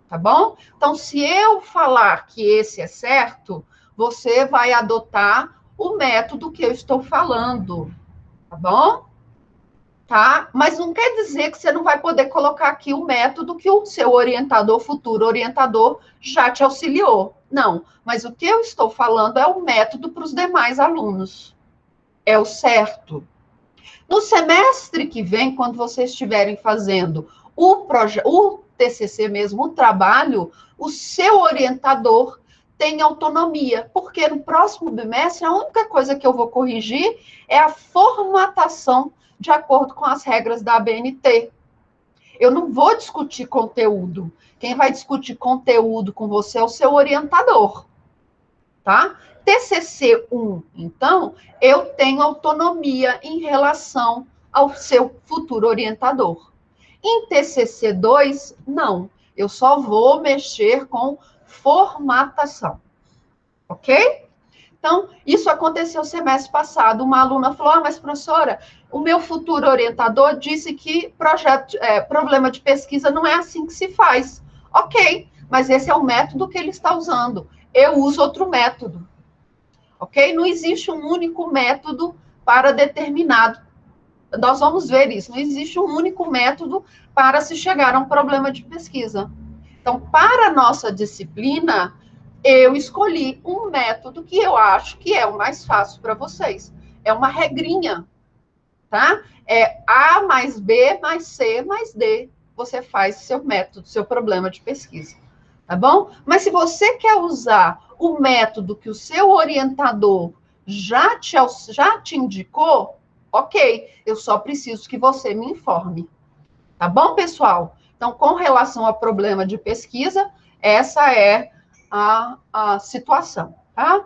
tá bom? Então, se eu falar que esse é certo, você vai adotar o método que eu estou falando, tá bom? Tá? Mas não quer dizer que você não vai poder colocar aqui o método que o seu orientador, futuro orientador, já te auxiliou. Não, mas o que eu estou falando é o método para os demais alunos. É o certo. No semestre que vem, quando vocês estiverem fazendo o TCC mesmo, o trabalho, o seu orientador tem autonomia, porque no próximo bimestre a única coisa que eu vou corrigir é a formatação de acordo com as regras da ABNT. Eu não vou discutir conteúdo. Quem vai discutir conteúdo com você é o seu orientador, tá? TCC 1, então, eu tenho autonomia em relação ao seu futuro orientador. Em TCC 2, não. Eu só vou mexer com formatação, ok? Então, isso aconteceu semestre passado. Uma aluna falou, mas professora, o meu futuro orientador disse que problema de pesquisa não é assim que se faz. Ok, mas esse é o método que ele está usando. Eu uso outro método. Ok? Não existe um único método para determinado. Nós vamos ver isso. Não existe um único método para se chegar a um problema de pesquisa. Então, para a nossa disciplina, eu escolhi um método que eu acho que é o mais fácil para vocês. É uma regrinha, tá? É A mais B mais C mais D. Você faz seu método, seu problema de pesquisa, tá bom? Mas se você quer usar o método que o seu orientador já te indicou, ok, eu só preciso que você me informe. Tá bom, pessoal? Então, com relação ao problema de pesquisa, essa é a situação, tá?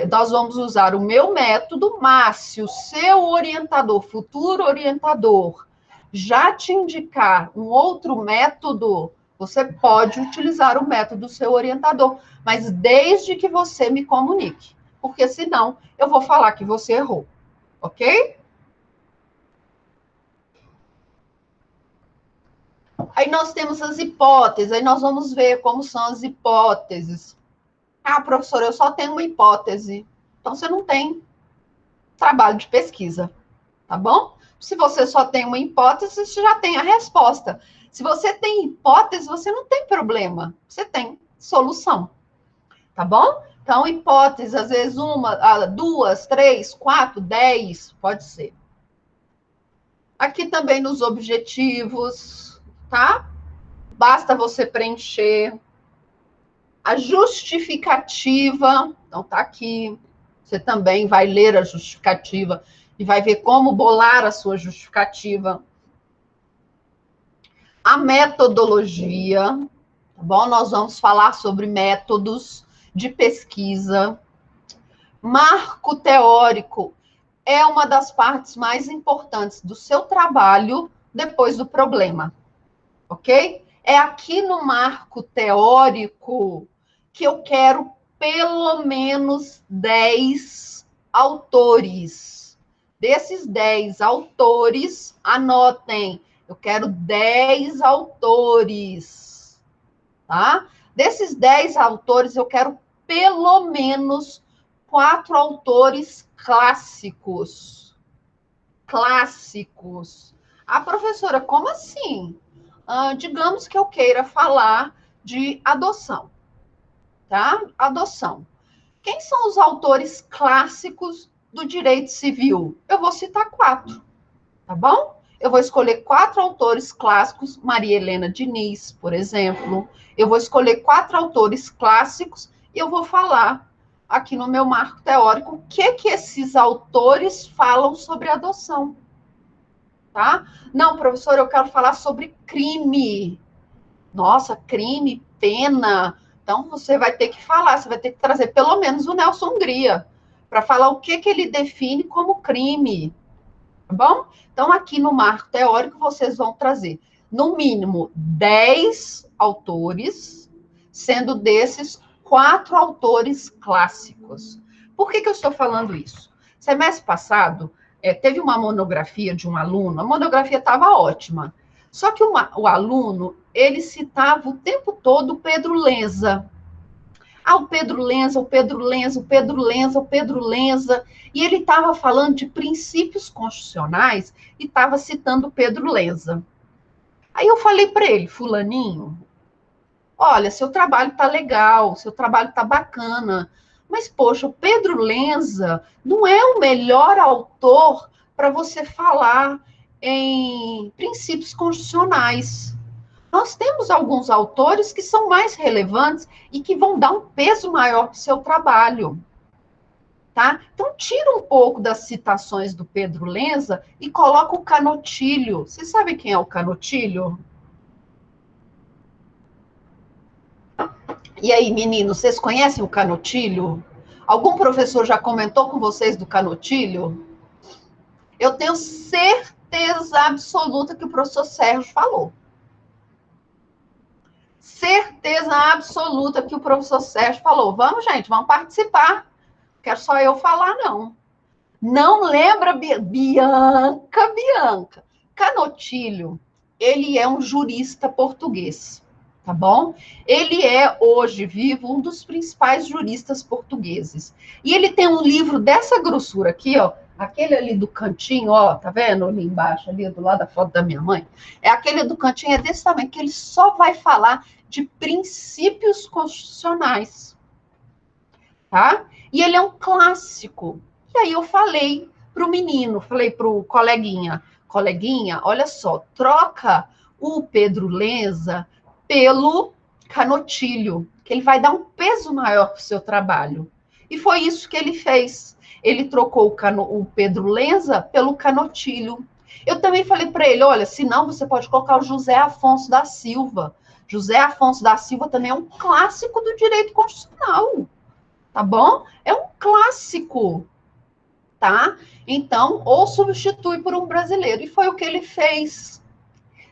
Nós vamos usar o meu método, mas se o seu orientador, futuro orientador, já te indicar um outro método, você pode utilizar o método do seu orientador, mas desde que você me comunique, porque senão eu vou falar que você errou, ok? Aí nós temos as hipóteses, aí nós vamos ver como são as hipóteses. Ah, professora, eu só tenho uma hipótese. Então, você não tem trabalho de pesquisa, tá bom? Se você só tem uma hipótese, você já tem a resposta. Se você tem hipótese, você não tem problema. Você tem solução, tá bom? Então, hipótese, às vezes uma, duas, três, quatro, 10, pode ser. Aqui também nos objetivos, tá? Basta você preencher a justificativa. Então, tá aqui. Você também vai ler a justificativa e vai ver como bolar a sua justificativa. A metodologia, tá bom? Nós vamos falar sobre métodos de pesquisa. Marco teórico é uma das partes mais importantes do seu trabalho depois do problema, ok? É aqui no marco teórico que eu quero pelo menos 10 autores. Desses 10 autores, anotem, eu quero 10 autores, tá? Desses 10 autores, eu quero pelo menos 4 autores clássicos. Clássicos. Ah, professora, como assim? Digamos que eu queira falar de adoção, tá? Adoção. Quem são os autores clássicos do direito civil? Eu vou citar 4, tá bom? Eu vou escolher 4 autores clássicos, Maria Helena Diniz, por exemplo. Eu vou escolher 4 autores clássicos e eu vou falar aqui no meu marco teórico o que esses autores falam sobre adoção, tá? Não, professor, eu quero falar sobre crime. Nossa, crime, pena. Então, você vai ter que falar, você vai ter que trazer pelo menos o Nelson Hungria, para falar o que ele define como crime, tá bom? Então, aqui no marco teórico, vocês vão trazer, no mínimo, 10 autores, sendo desses 4 autores clássicos. Por que eu estou falando isso? Semestre passado, teve uma monografia de um aluno, a monografia estava ótima, só que o aluno, ele citava o tempo todo o Pedro Lenza. Ah, o Pedro Lenza, o Pedro Lenza, o Pedro Lenza, o Pedro Lenza. E ele estava falando de princípios constitucionais e estava citando o Pedro Lenza. Aí eu falei para ele, fulaninho, olha, seu trabalho está legal, seu trabalho está bacana, mas, poxa, o Pedro Lenza não é o melhor autor para você falar em princípios constitucionais. Nós temos alguns autores que são mais relevantes e que vão dar um peso maior para o seu trabalho, tá? Então, tira um pouco das citações do Pedro Lenza e coloca o Canotilho. Vocês sabem quem é o Canotilho? E aí, meninos, vocês conhecem o Canotilho? Algum professor já comentou com vocês do Canotilho? Eu tenho certeza absoluta que o professor Sérgio falou. Certeza absoluta que o professor Sérgio falou. Vamos, gente, vamos participar. Quero só eu falar, não. Não lembra, Bianca. Canotilho, ele é um jurista português, tá bom? Ele é, hoje vivo, um dos principais juristas portugueses. E ele tem um livro dessa grossura aqui, ó, aquele ali do cantinho, ó, tá vendo ali embaixo, ali do lado da foto da minha mãe? É aquele do cantinho, é desse tamanho, que ele só vai falar de princípios constitucionais, tá? E ele é um clássico. E aí eu falei para o menino, falei para o coleguinha, olha só, troca o Pedro Lenza pelo Canotilho, que ele vai dar um peso maior para o seu trabalho. E foi isso que ele fez. Ele trocou o Pedro Lenza pelo Canotilho. Eu também falei para ele, olha, se não, você pode colocar o José Afonso da Silva. José Afonso da Silva também é um clássico do direito constitucional, tá bom? É um clássico, tá? Então, ou substitui por um brasileiro. E foi o que ele fez.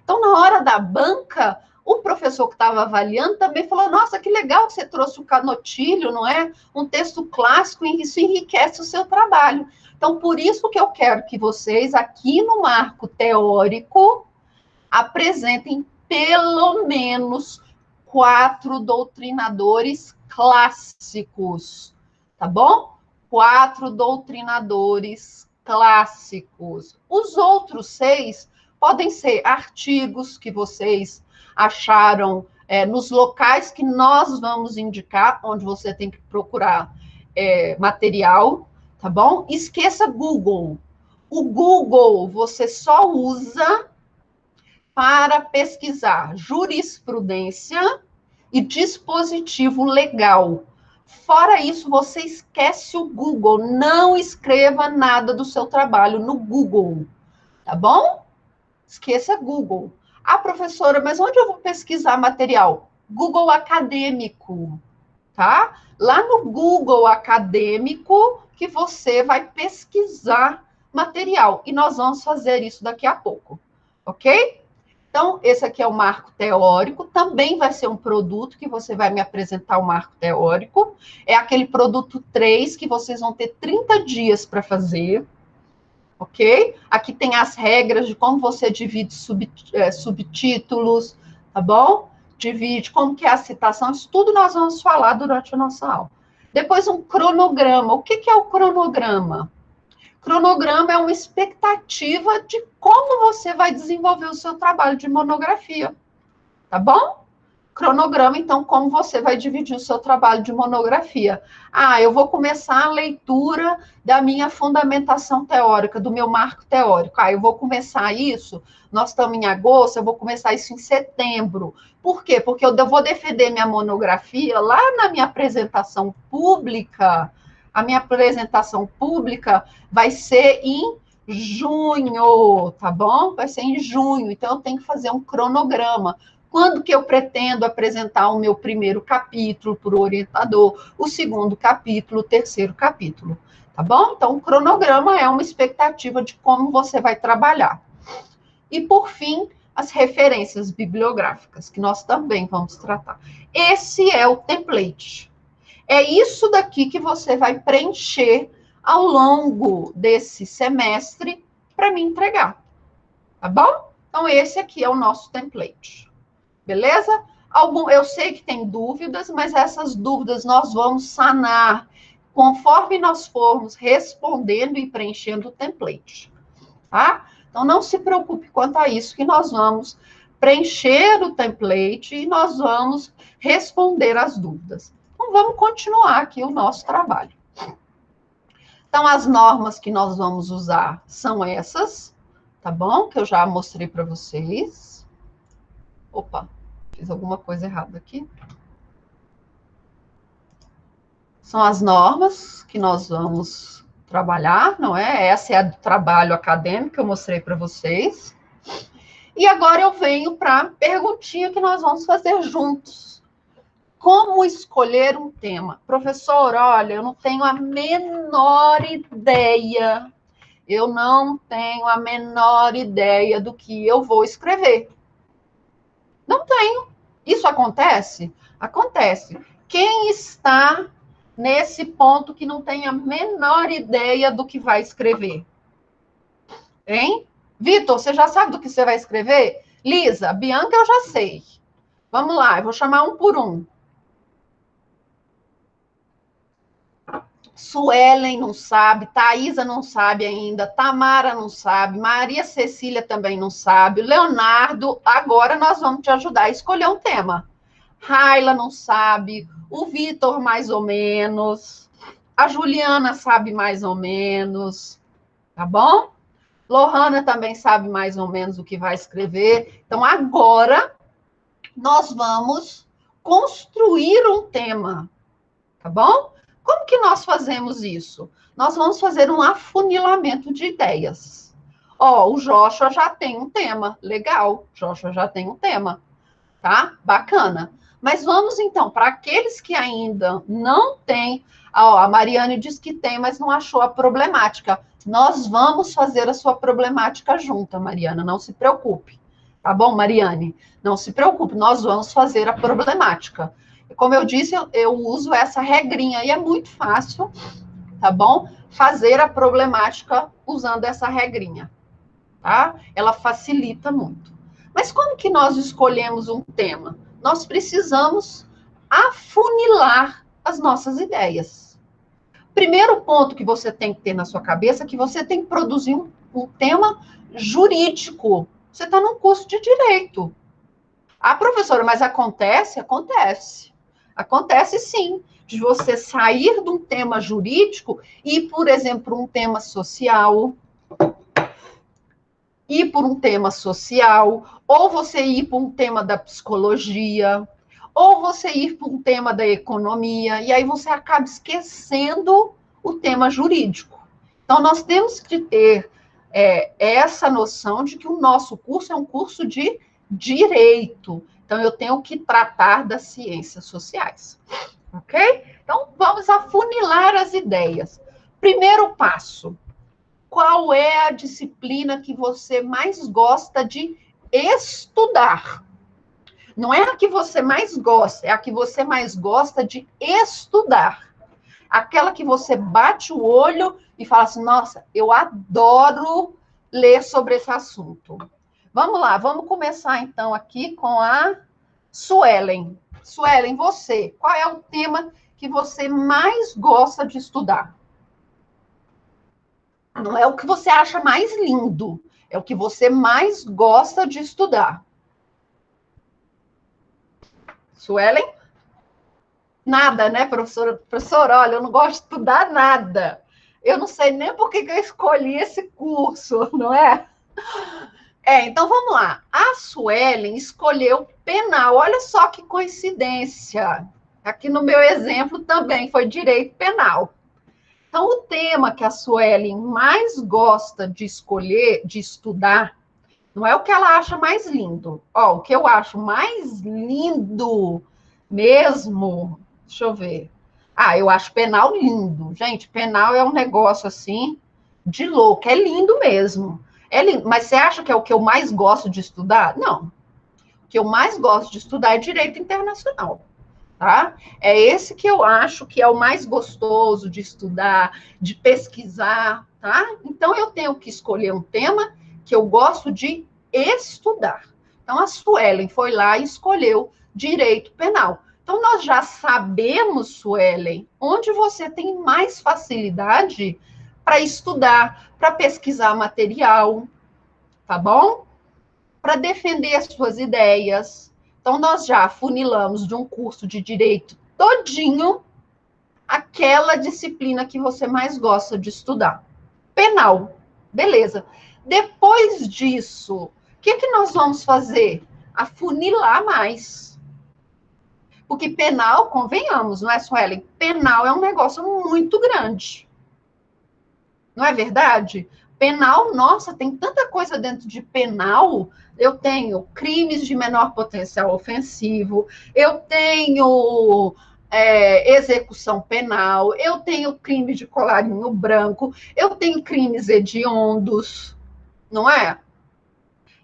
Então, na hora da banca, o professor que estava avaliando também falou, nossa, que legal que você trouxe o Canotilho, não é? Um texto clássico, e isso enriquece o seu trabalho. Então, por isso que eu quero que vocês, aqui no marco teórico, apresentem pelo menos 4 doutrinadores clássicos, tá bom? 4 doutrinadores clássicos. Os outros 6 podem ser artigos que vocês acharam nos locais que nós vamos indicar, onde você tem que procurar material, tá bom? Esqueça Google. O Google você só usa para pesquisar jurisprudência e dispositivo legal. Fora isso, você esquece o Google. Não escreva nada do seu trabalho no Google, tá bom? Esqueça Google. Ah, professora, mas onde eu vou pesquisar material? Google Acadêmico, tá? Lá no Google Acadêmico que você vai pesquisar material. E nós vamos fazer isso daqui a pouco, ok? Então, esse aqui é o marco teórico, também vai ser um produto que você vai me apresentar o marco teórico. É aquele produto 3 que vocês vão ter 30 dias para fazer, ok? Aqui tem as regras de como você divide subtítulos, tá bom? Divide como que é a citação, isso tudo nós vamos falar durante a nossa aula. Depois um cronograma. O que é o cronograma? Cronograma é uma expectativa de como você vai desenvolver o seu trabalho de monografia, tá bom? Cronograma, então, como você vai dividir o seu trabalho de monografia. Ah, eu vou começar a leitura da minha fundamentação teórica, do meu marco teórico. Ah, eu vou começar isso, nós estamos em agosto, eu vou começar isso em setembro. Por quê? Porque eu vou defender minha monografia lá na minha apresentação pública. A minha apresentação pública vai ser em junho, tá bom? Vai ser em junho, então eu tenho que fazer um cronograma. Quando que eu pretendo apresentar o meu primeiro capítulo para o orientador, o segundo capítulo, o terceiro capítulo, tá bom? Então, o cronograma é uma expectativa de como você vai trabalhar. E, por fim, as referências bibliográficas, que nós também vamos tratar. Esse é o template. É isso daqui que você vai preencher ao longo desse semestre para me entregar, tá bom? Então, esse aqui é o nosso template. Beleza? Eu sei que tem dúvidas, mas essas dúvidas nós vamos sanar conforme nós formos respondendo e preenchendo o template, tá? Então, não se preocupe quanto a isso, que nós vamos preencher o template e nós vamos responder as dúvidas. Então, vamos continuar aqui o nosso trabalho. Então, as normas que nós vamos usar são essas, tá bom? Que eu já mostrei para vocês. Opa! Fiz alguma coisa errada aqui. São as normas que nós vamos trabalhar, não é? Essa é a do trabalho acadêmico que eu mostrei para vocês. E agora eu venho para a perguntinha que nós vamos fazer juntos. Como escolher um tema? Professor, olha, eu não tenho a menor ideia. Eu não tenho a menor ideia do que eu vou escrever. Não tenho. Isso acontece? Acontece. Quem está nesse ponto que não tem a menor ideia do que vai escrever? Hein? Vitor, você já sabe do que você vai escrever? Lisa, Bianca, eu já sei. Vamos lá, eu vou chamar um por um. Suelen não sabe, Thaisa não sabe ainda, Tamara não sabe, Maria Cecília também não sabe, Leonardo, agora nós vamos te ajudar a escolher um tema. Raila não sabe, o Vitor mais ou menos, a Juliana sabe mais ou menos, tá bom? Lohana também sabe mais ou menos o que vai escrever. Então, agora, nós vamos construir um tema, tá bom? Como que nós fazemos isso? Nós vamos fazer um afunilamento de ideias. Ó, o Joshua já tem um tema, legal, Joshua já tem um tema, tá? Bacana. Mas vamos, então, para aqueles que ainda não têm, ó, a Mariane disse que tem, mas não achou a problemática. Nós vamos fazer a sua problemática junta, Mariana, não se preocupe. Tá bom, Mariane? Não se preocupe, nós vamos fazer a problemática. Como eu disse, eu uso essa regrinha e é muito fácil, tá bom? Fazer a problemática usando essa regrinha, tá? Ela facilita muito. Mas como que nós escolhemos um tema? Nós precisamos afunilar as nossas ideias. Primeiro ponto que você tem que ter na sua cabeça é que você tem que produzir um tema jurídico. Você está num curso de direito. Ah, professora, mas acontece? Acontece. Acontece sim, de você sair de um tema jurídico e, por exemplo, um tema social, ir por um tema social, ou você ir por um tema da psicologia, ou você ir por um tema da economia, e aí você acaba esquecendo o tema jurídico. Então, nós temos que ter essa noção de que o nosso curso é um curso de direito. Então, eu tenho que tratar das ciências sociais. Ok? Então, vamos afunilar as ideias. Primeiro passo. Qual é a disciplina que você mais gosta de estudar. Não é a que você mais gosta, é a que você mais gosta de estudar. Aquela que você bate o olho e fala assim, nossa, eu adoro ler sobre esse assunto. Vamos lá, vamos começar então aqui com a Suelen. Suelen, você, qual é o tema que você mais gosta de estudar? Não é o que você acha mais lindo, é o que você mais gosta de estudar. Suelen? Nada, né, professora? Professora, olha, eu não gosto de estudar nada. Eu não sei nem por que eu escolhi esse curso, não é? Então vamos lá. A Suelen escolheu penal. Olha só que coincidência. Aqui no meu exemplo também foi direito penal. Então, o tema que a Suelen mais gosta de escolher, de estudar, não é o que ela acha mais lindo. Ó, o que eu acho mais lindo mesmo, deixa eu ver. Ah, eu acho penal lindo. Gente, penal é um negócio assim de louco, é lindo mesmo. É lindo, mas você acha que é o que eu mais gosto de estudar? Não. O que eu mais gosto de estudar é direito internacional. Tá? É esse que eu acho que é o mais gostoso de estudar, de pesquisar, tá? Então eu tenho que escolher um tema que eu gosto de estudar. Então a Suelen foi lá e escolheu direito penal. Então nós já sabemos, Suelen, onde você tem mais facilidade para estudar, para pesquisar material, tá bom? Para defender as suas ideias. Então, nós já funilamos de um curso de direito todinho aquela disciplina que você mais gosta de estudar. Penal. Beleza. Depois disso, o que nós vamos fazer? Afunilar mais. Porque penal, convenhamos, não é, Suelen? Penal é um negócio muito grande. Não é verdade? Penal, nossa, tem tanta coisa dentro de penal. Eu tenho crimes de menor potencial ofensivo, eu tenho execução penal, eu tenho crime de colarinho branco, eu tenho crimes hediondos, não é?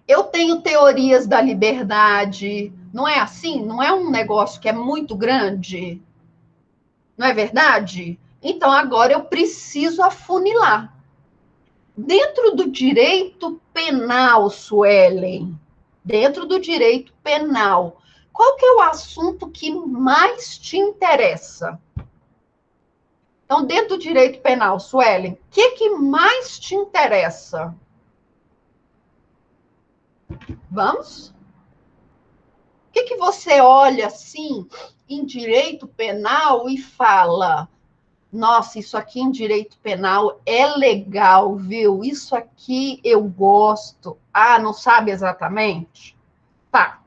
Eu tenho teorias da liberdade, não é assim? Não é um negócio que é muito grande, não é verdade? Então agora eu preciso afunilar. Dentro do direito penal, Suelen, dentro do direito penal, qual que é o assunto que mais te interessa? Então, dentro do direito penal, Suelen, o que mais te interessa? Vamos? O que você olha assim em direito penal e fala: nossa, isso aqui em direito penal é legal, viu? Isso aqui eu gosto. Ah, não sabe exatamente? Tá.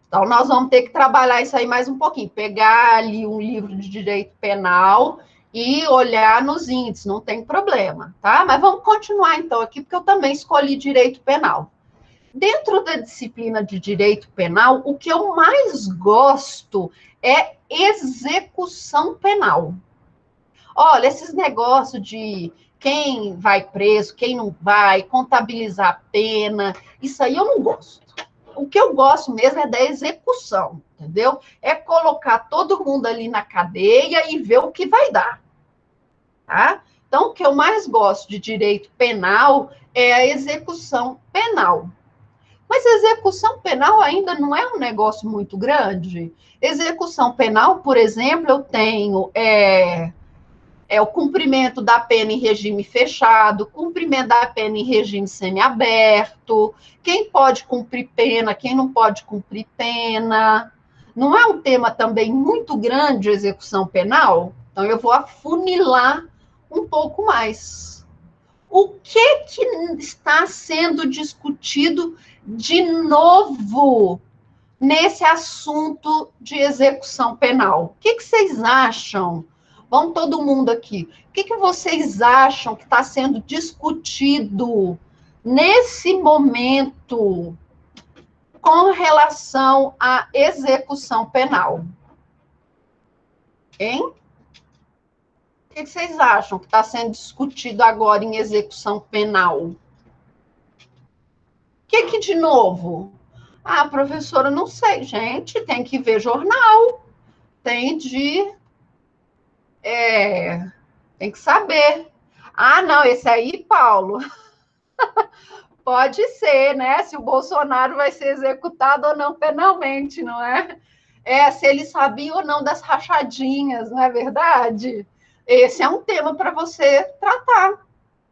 Então, nós vamos ter que trabalhar isso aí mais um pouquinho. Pegar ali um livro de direito penal e olhar nos índices, não tem problema, tá? Mas vamos continuar então aqui, porque eu também escolhi direito penal. Dentro da disciplina de direito penal, o que eu mais gosto é execução penal. Olha, esses negócios de quem vai preso, quem não vai, contabilizar a pena, isso aí eu não gosto. O que eu gosto mesmo é da execução, entendeu? É colocar todo mundo ali na cadeia e ver o que vai dar, tá? Então, o que eu mais gosto de direito penal é a execução penal. Mas execução penal ainda não é um negócio muito grande. Execução penal, por exemplo, eu tenho o cumprimento da pena em regime fechado, cumprimento da pena em regime semiaberto, quem pode cumprir pena, quem não pode cumprir pena. Não é um tema também muito grande a execução penal? Então, eu vou afunilar um pouco mais. O que está sendo discutido de novo nesse assunto de execução penal? O que vocês acham? Vamos todo mundo aqui. O que vocês acham que está sendo discutido nesse momento com relação à execução penal? Hein? O que vocês acham que está sendo discutido agora em execução penal? O que de novo? Ah, professora, não sei, gente, tem que ver jornal, tem de, é, tem que saber. Ah, não, esse aí, Paulo, pode ser, né? Se o Bolsonaro vai ser executado ou não penalmente, não é? É, se ele sabia ou não das rachadinhas, não é verdade? Esse é um tema para você tratar,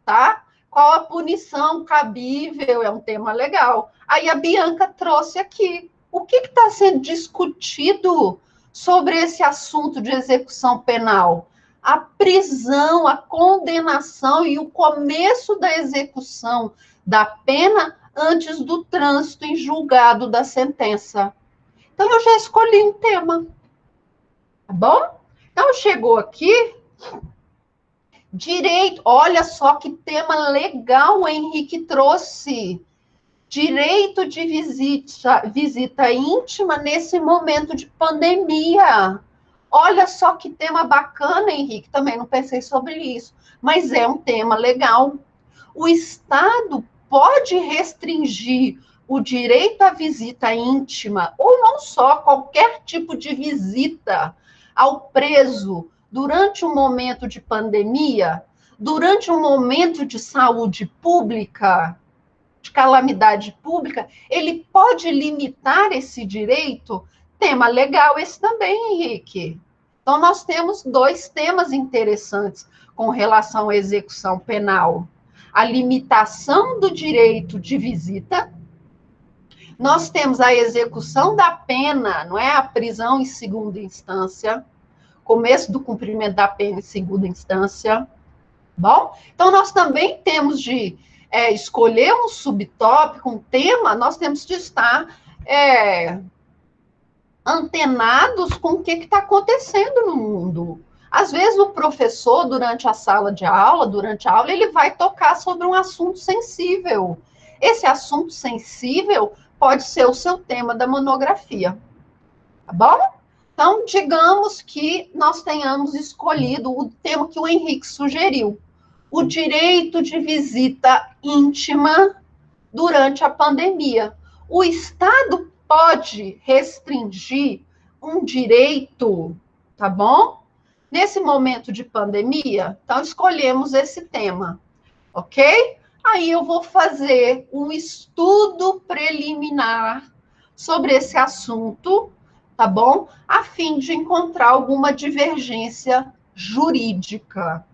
tá? Qual a punição cabível? É um tema legal. Aí a Bianca trouxe aqui. O que está sendo discutido sobre esse assunto de execução penal? A prisão, a condenação e o começo da execução da pena antes do trânsito em julgado da sentença. Então, eu já escolhi um tema, tá bom? Então, chegou aqui, direito. Olha só que tema legal o Henrique trouxe. Direito de visita íntima nesse momento de pandemia. Olha só que tema bacana, Henrique. Também não pensei sobre isso, mas é um tema legal. O Estado pode restringir o direito à visita íntima, ou não só, qualquer tipo de visita ao preso durante um momento de pandemia, durante um momento de saúde pública, de calamidade pública, ele pode limitar esse direito? Tema legal esse também, Henrique. Então, nós temos dois temas interessantes com relação à execução penal. A limitação do direito de visita. Nós temos a execução da pena, não é? A prisão em segunda instância, começo do cumprimento da pena em segunda instância. Bom, então nós também temos de escolher um subtópico, um tema, nós temos de estar antenados com o que está acontecendo no mundo. Às vezes o professor, durante a sala de aula, durante a aula, ele vai tocar sobre um assunto sensível. Esse assunto sensível pode ser o seu tema da monografia, tá bom? Então, digamos que nós tenhamos escolhido o tema que o Henrique sugeriu, o direito de visita íntima durante a pandemia. O Estado pode restringir um direito, tá bom? Nesse momento de pandemia, então escolhemos esse tema, ok? Aí eu vou fazer um estudo preliminar sobre esse assunto, tá bom? A fim de encontrar alguma divergência jurídica.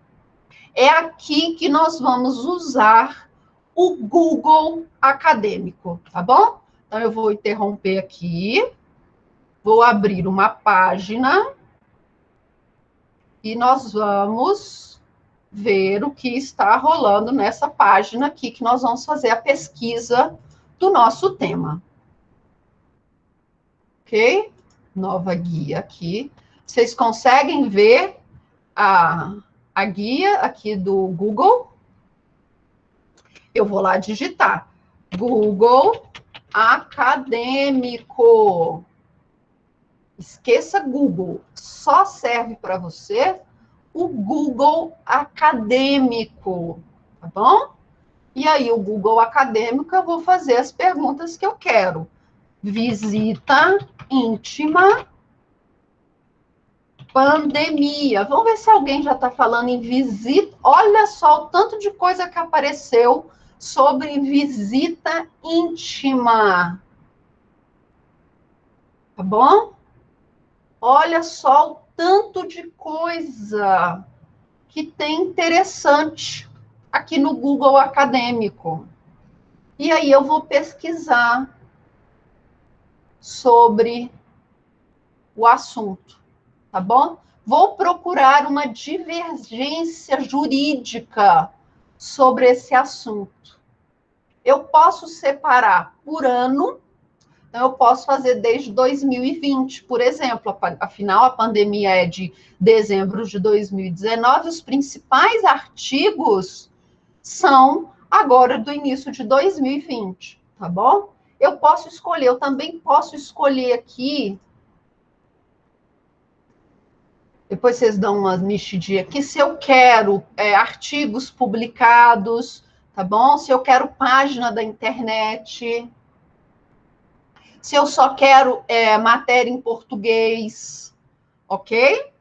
É aqui que nós vamos usar o Google acadêmico, tá bom? Então, eu vou interromper aqui, vou abrir uma página e nós vamos ver o que está rolando nessa página aqui, que nós vamos fazer a pesquisa do nosso tema. Ok? Nova guia aqui. Vocês conseguem ver a guia aqui do Google? Eu vou lá digitar. Google acadêmico. Esqueça Google. Só serve para você o Google acadêmico. Tá bom? E aí, o Google acadêmico, eu vou fazer as perguntas que eu quero. Visita íntima, pandemia. Vamos ver se alguém já está falando em visita. Olha só o tanto de coisa que apareceu sobre visita íntima. Tá bom? Olha só o tanto de coisa que tem interessante aqui no Google acadêmico. E aí eu vou pesquisar sobre o assunto, tá bom? Vou procurar uma divergência jurídica sobre esse assunto. Eu posso separar por ano, então eu posso fazer desde 2020, por exemplo, afinal a pandemia é de dezembro de 2019, os principais artigos são agora do início de 2020, tá bom? Eu posso escolher, eu também posso escolher aqui, depois vocês dão uma mexidinha aqui, se eu quero artigos publicados, tá bom? Se eu quero página da internet, se eu só quero matéria em português, ok?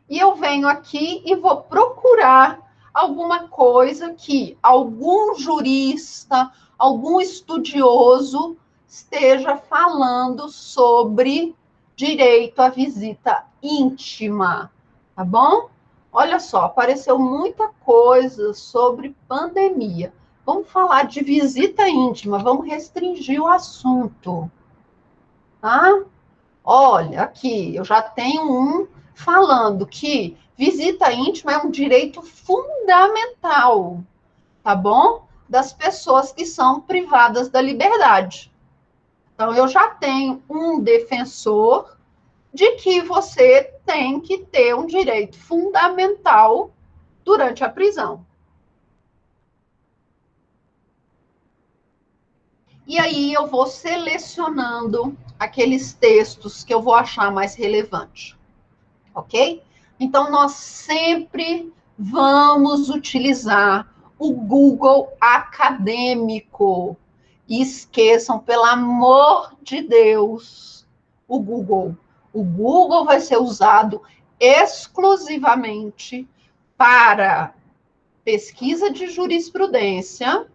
E eu venho aqui e vou procurar alguma coisa que algum jurista, algum estudioso esteja falando sobre direito à visita íntima, tá bom? Olha só, apareceu muita coisa sobre pandemia. Vamos falar de visita íntima, vamos restringir o assunto, tá? Olha, aqui, eu já tenho um falando que visita íntima é um direito fundamental, tá bom? Das pessoas que são privadas da liberdade. Então, eu já tenho um defensor de que você tem que ter um direito fundamental durante a prisão. E aí eu vou selecionando aqueles textos que eu vou achar mais relevante, ok? Então, nós sempre vamos utilizar o Google acadêmico. E esqueçam, pelo amor de Deus, o Google. O Google vai ser usado exclusivamente para pesquisa de jurisprudência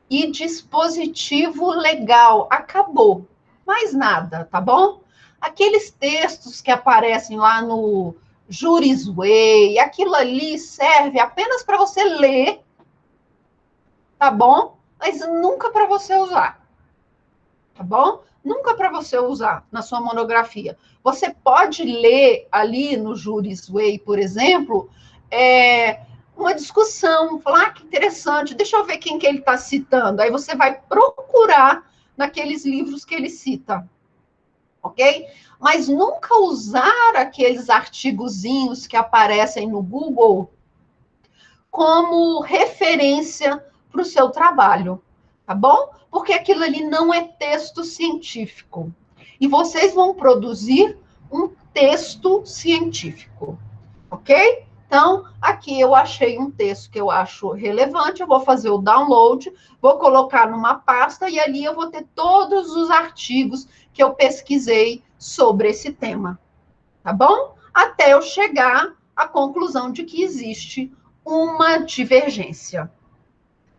e dispositivo legal. Acabou. Mais nada, tá bom? Aqueles textos que aparecem lá no Jurisway, aquilo ali serve apenas para você ler, tá bom? Mas nunca para você usar, tá bom? Nunca para você usar na sua monografia. Você pode ler ali no Jurisway, por exemplo, uma discussão, falar, que interessante, deixa eu ver quem que ele está citando. Aí você vai procurar naqueles livros que ele cita, ok? Mas nunca usar aqueles artigozinhos que aparecem no Google como referência para o seu trabalho, tá bom? Porque aquilo ali não é texto científico. E vocês vão produzir um texto científico, ok? Então, aqui eu achei um texto que eu acho relevante, eu vou fazer o download, vou colocar numa pasta e ali eu vou ter todos os artigos que eu pesquisei sobre esse tema, tá bom? Até eu chegar à conclusão de que existe uma divergência,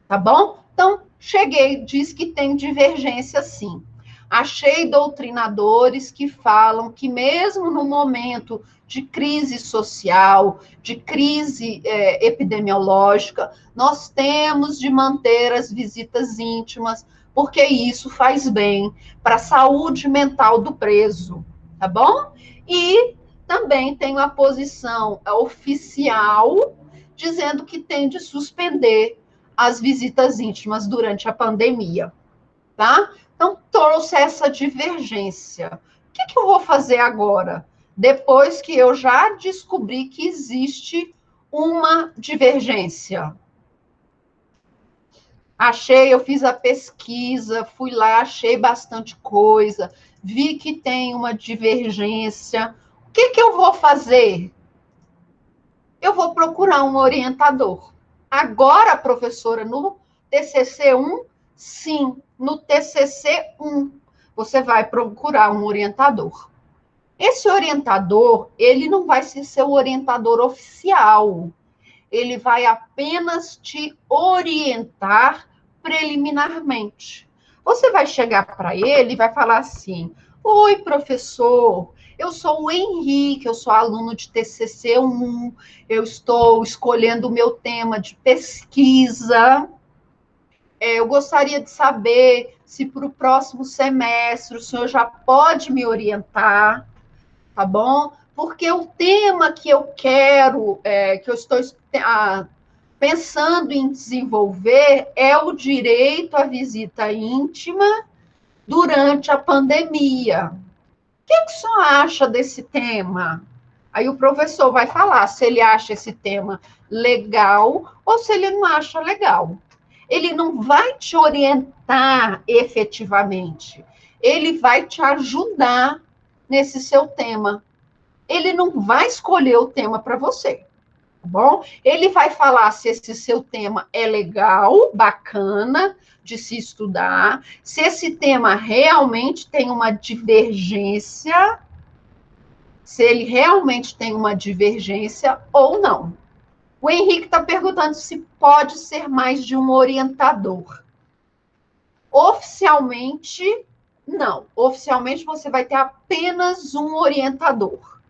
tá bom? Então, cheguei, diz que tem divergência sim. Achei doutrinadores que falam que mesmo no momento de crise social, de crise epidemiológica, nós temos de manter as visitas íntimas, porque isso faz bem para a saúde mental do preso, tá bom? E também tem a posição oficial dizendo que tem de suspender as visitas íntimas durante a pandemia, tá? Então, trouxe essa divergência. O que eu vou fazer agora? Depois que eu já descobri que existe uma divergência. Achei, eu fiz a pesquisa, fui lá, achei bastante coisa, vi que tem uma divergência. O que eu vou fazer? Eu vou procurar um orientador. Agora, professora, no TCC1, sim, no TCC1, você vai procurar um orientador. Esse orientador, ele não vai ser seu orientador oficial, ele vai apenas te orientar preliminarmente. Você vai chegar para ele e vai falar assim: oi, professor, eu sou o Henrique, eu sou aluno de TCC1, eu estou escolhendo o meu tema de pesquisa. Eu gostaria de saber se para o próximo semestre o senhor já pode me orientar, tá bom? Porque o tema que eu quero, que eu estou pensando em desenvolver, é o direito à visita íntima durante a pandemia. O que o senhor acha desse tema? Aí o professor vai falar se ele acha esse tema legal ou se ele não acha legal. Ele não vai te orientar efetivamente, ele vai te ajudar nesse seu tema. Ele não vai escolher o tema para você, tá bom? Ele vai falar se esse seu tema é legal, bacana de se estudar, se esse tema realmente tem uma divergência, se ele realmente tem uma divergência ou não. O Henrique está perguntando se pode ser mais de um orientador. Oficialmente, não. Oficialmente, você vai ter apenas um orientador.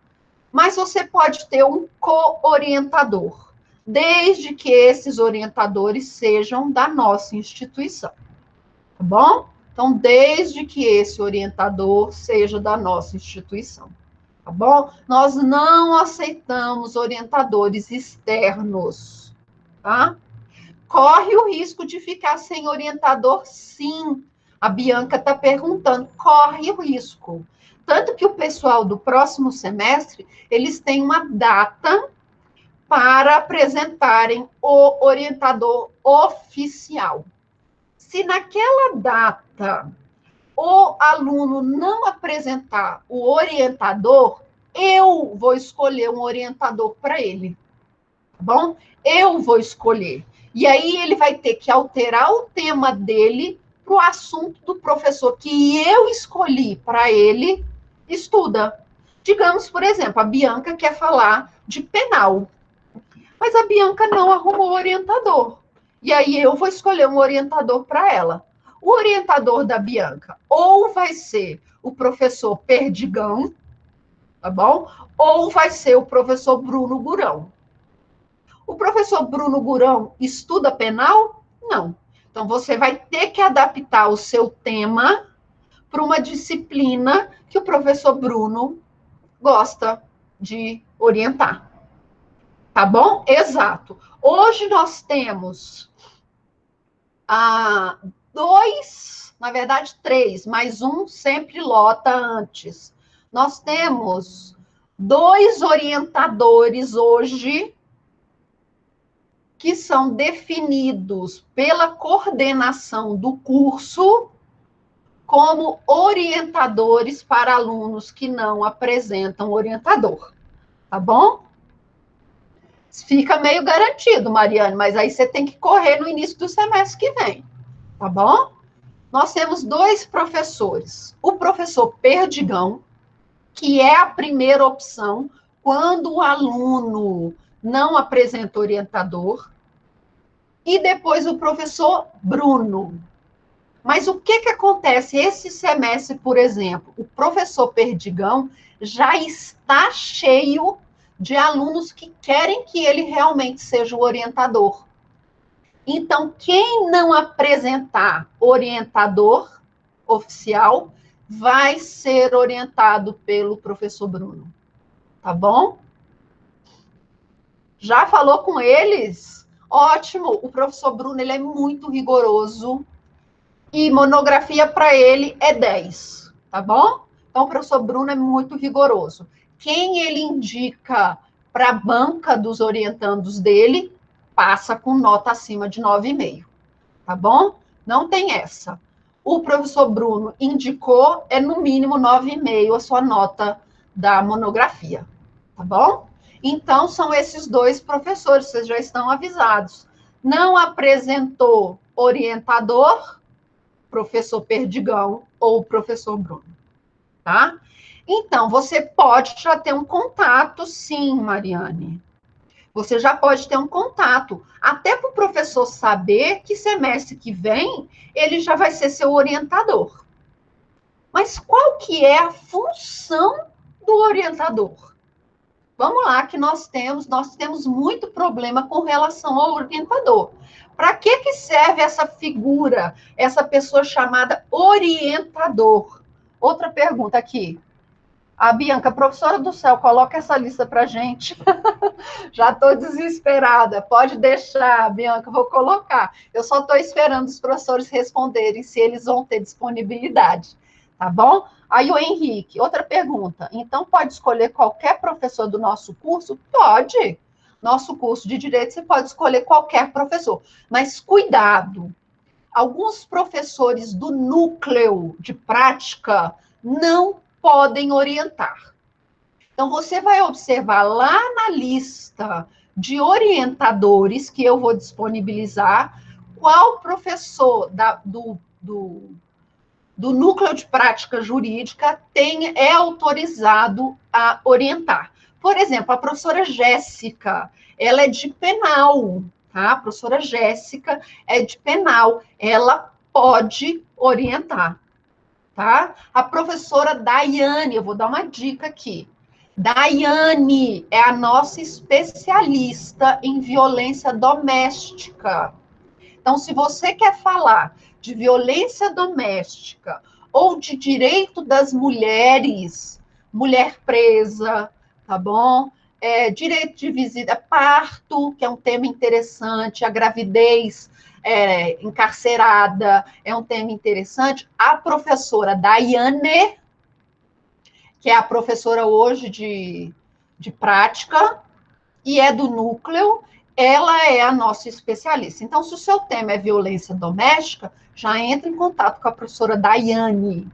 Mas você pode ter um co-orientador, desde que esses orientadores sejam da nossa instituição. Tá bom? Então, desde que esse orientador seja da nossa instituição. Tá bom? Nós não aceitamos orientadores externos, tá? Corre o risco de ficar sem orientador, sim. A Bianca está perguntando, corre o risco. Tanto que o pessoal do próximo semestre, eles têm uma data para apresentarem o orientador oficial. Se naquela data o aluno não apresentar o orientador, eu vou escolher um orientador para ele, tá bom? Eu vou escolher. E aí ele vai ter que alterar o tema dele para o assunto do professor que eu escolhi para ele estuda. Digamos, por exemplo, a Bianca quer falar de penal, mas a Bianca não arrumou orientador. E aí eu vou escolher um orientador para ela. O orientador da Bianca ou vai ser o professor Perdigão, tá bom? Ou vai ser o professor Bruno Gurão. O professor Bruno Gurão estuda penal? Não. Então, você vai ter que adaptar o seu tema para uma disciplina que o professor Bruno gosta de orientar. Tá bom? Exato. Hoje nós temos dois, na verdade, três, mais um sempre lota antes. Nós temos 2 orientadores hoje que são definidos pela coordenação do curso como orientadores para alunos que não apresentam orientador, tá bom? Fica meio garantido, Mariane, mas aí você tem que correr no início do semestre que vem, tá bom? Nós temos 2 professores. O professor Perdigão, que é a primeira opção quando o aluno não apresenta orientador, e depois o professor Bruno. Mas o que acontece esse semestre, por exemplo? O professor Perdigão já está cheio de alunos que querem que ele realmente seja o orientador. Então, quem não apresentar orientador oficial vai ser orientado pelo professor Bruno. Tá bom? Já falou com eles? Ótimo, o professor Bruno ele é muito rigoroso e monografia para ele é 10, tá bom? Então, o professor Bruno é muito rigoroso. Quem ele indica para a banca dos orientandos dele, passa com nota acima de 9,5, tá bom? Não tem essa. O professor Bruno indicou, é no mínimo 9,5 a sua nota da monografia, tá bom? Então, são esses 2 professores, vocês já estão avisados. Não apresentou orientador, professor Perdigão ou professor Bruno, tá? Então, você pode já ter um contato, sim, Mariane. Você já pode ter um contato, até para o professor saber que semestre que vem ele já vai ser seu orientador. Mas qual que é a função do orientador? Vamos lá, que nós temos muito problema com relação ao orientador. Para que serve essa figura, essa pessoa chamada orientador? Outra pergunta aqui. A Bianca, professora do céu, coloca essa lista para a gente. Já estou desesperada. Pode deixar, Bianca, vou colocar. Eu só estou esperando os professores responderem se eles vão ter disponibilidade. Tá bom? Aí o Henrique, outra pergunta. Então, pode escolher qualquer professor do nosso curso? Pode. Nosso curso de Direito, você pode escolher qualquer professor. Mas cuidado. Alguns professores do núcleo de prática não podem orientar. Então, você vai observar lá na lista de orientadores que eu vou disponibilizar. Qual professor do núcleo de prática jurídica é autorizado a orientar? Por exemplo, a professora Jéssica, ela é de penal, tá? A professora Jéssica é de penal, ela pode orientar, tá? A professora Daiane, eu vou dar uma dica aqui. Daiane é a nossa especialista em violência doméstica. Então, se você quer falar de violência doméstica ou de direito das mulheres, mulher presa, tá bom? Direito de visita, parto, que é um tema interessante, a gravidez encarcerada é um tema interessante. A professora Daiane, que é a professora hoje de prática, e é do núcleo, ela é a nossa especialista. Então, se o seu tema é violência doméstica, já entra em contato com a professora Daiane,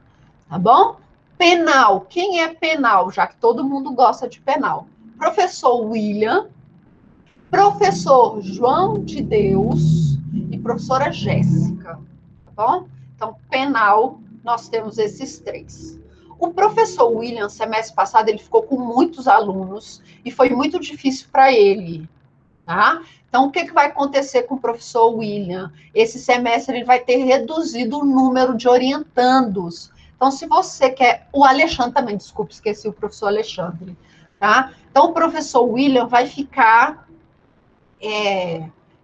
tá bom? Penal, quem é penal? Já que todo mundo gosta de penal. Professor William, professor João de Deus e professora Jéssica, tá bom? Então, penal, nós temos esses três. O professor William, semestre passado, ele ficou com muitos alunos e foi muito difícil para ele, tá? Então, o que vai acontecer com o professor William? Esse semestre ele vai ter reduzido o número de orientandos. Então, se você quer... O Alexandre também, desculpe, esqueci o professor Alexandre, tá? Então, o professor William vai ficar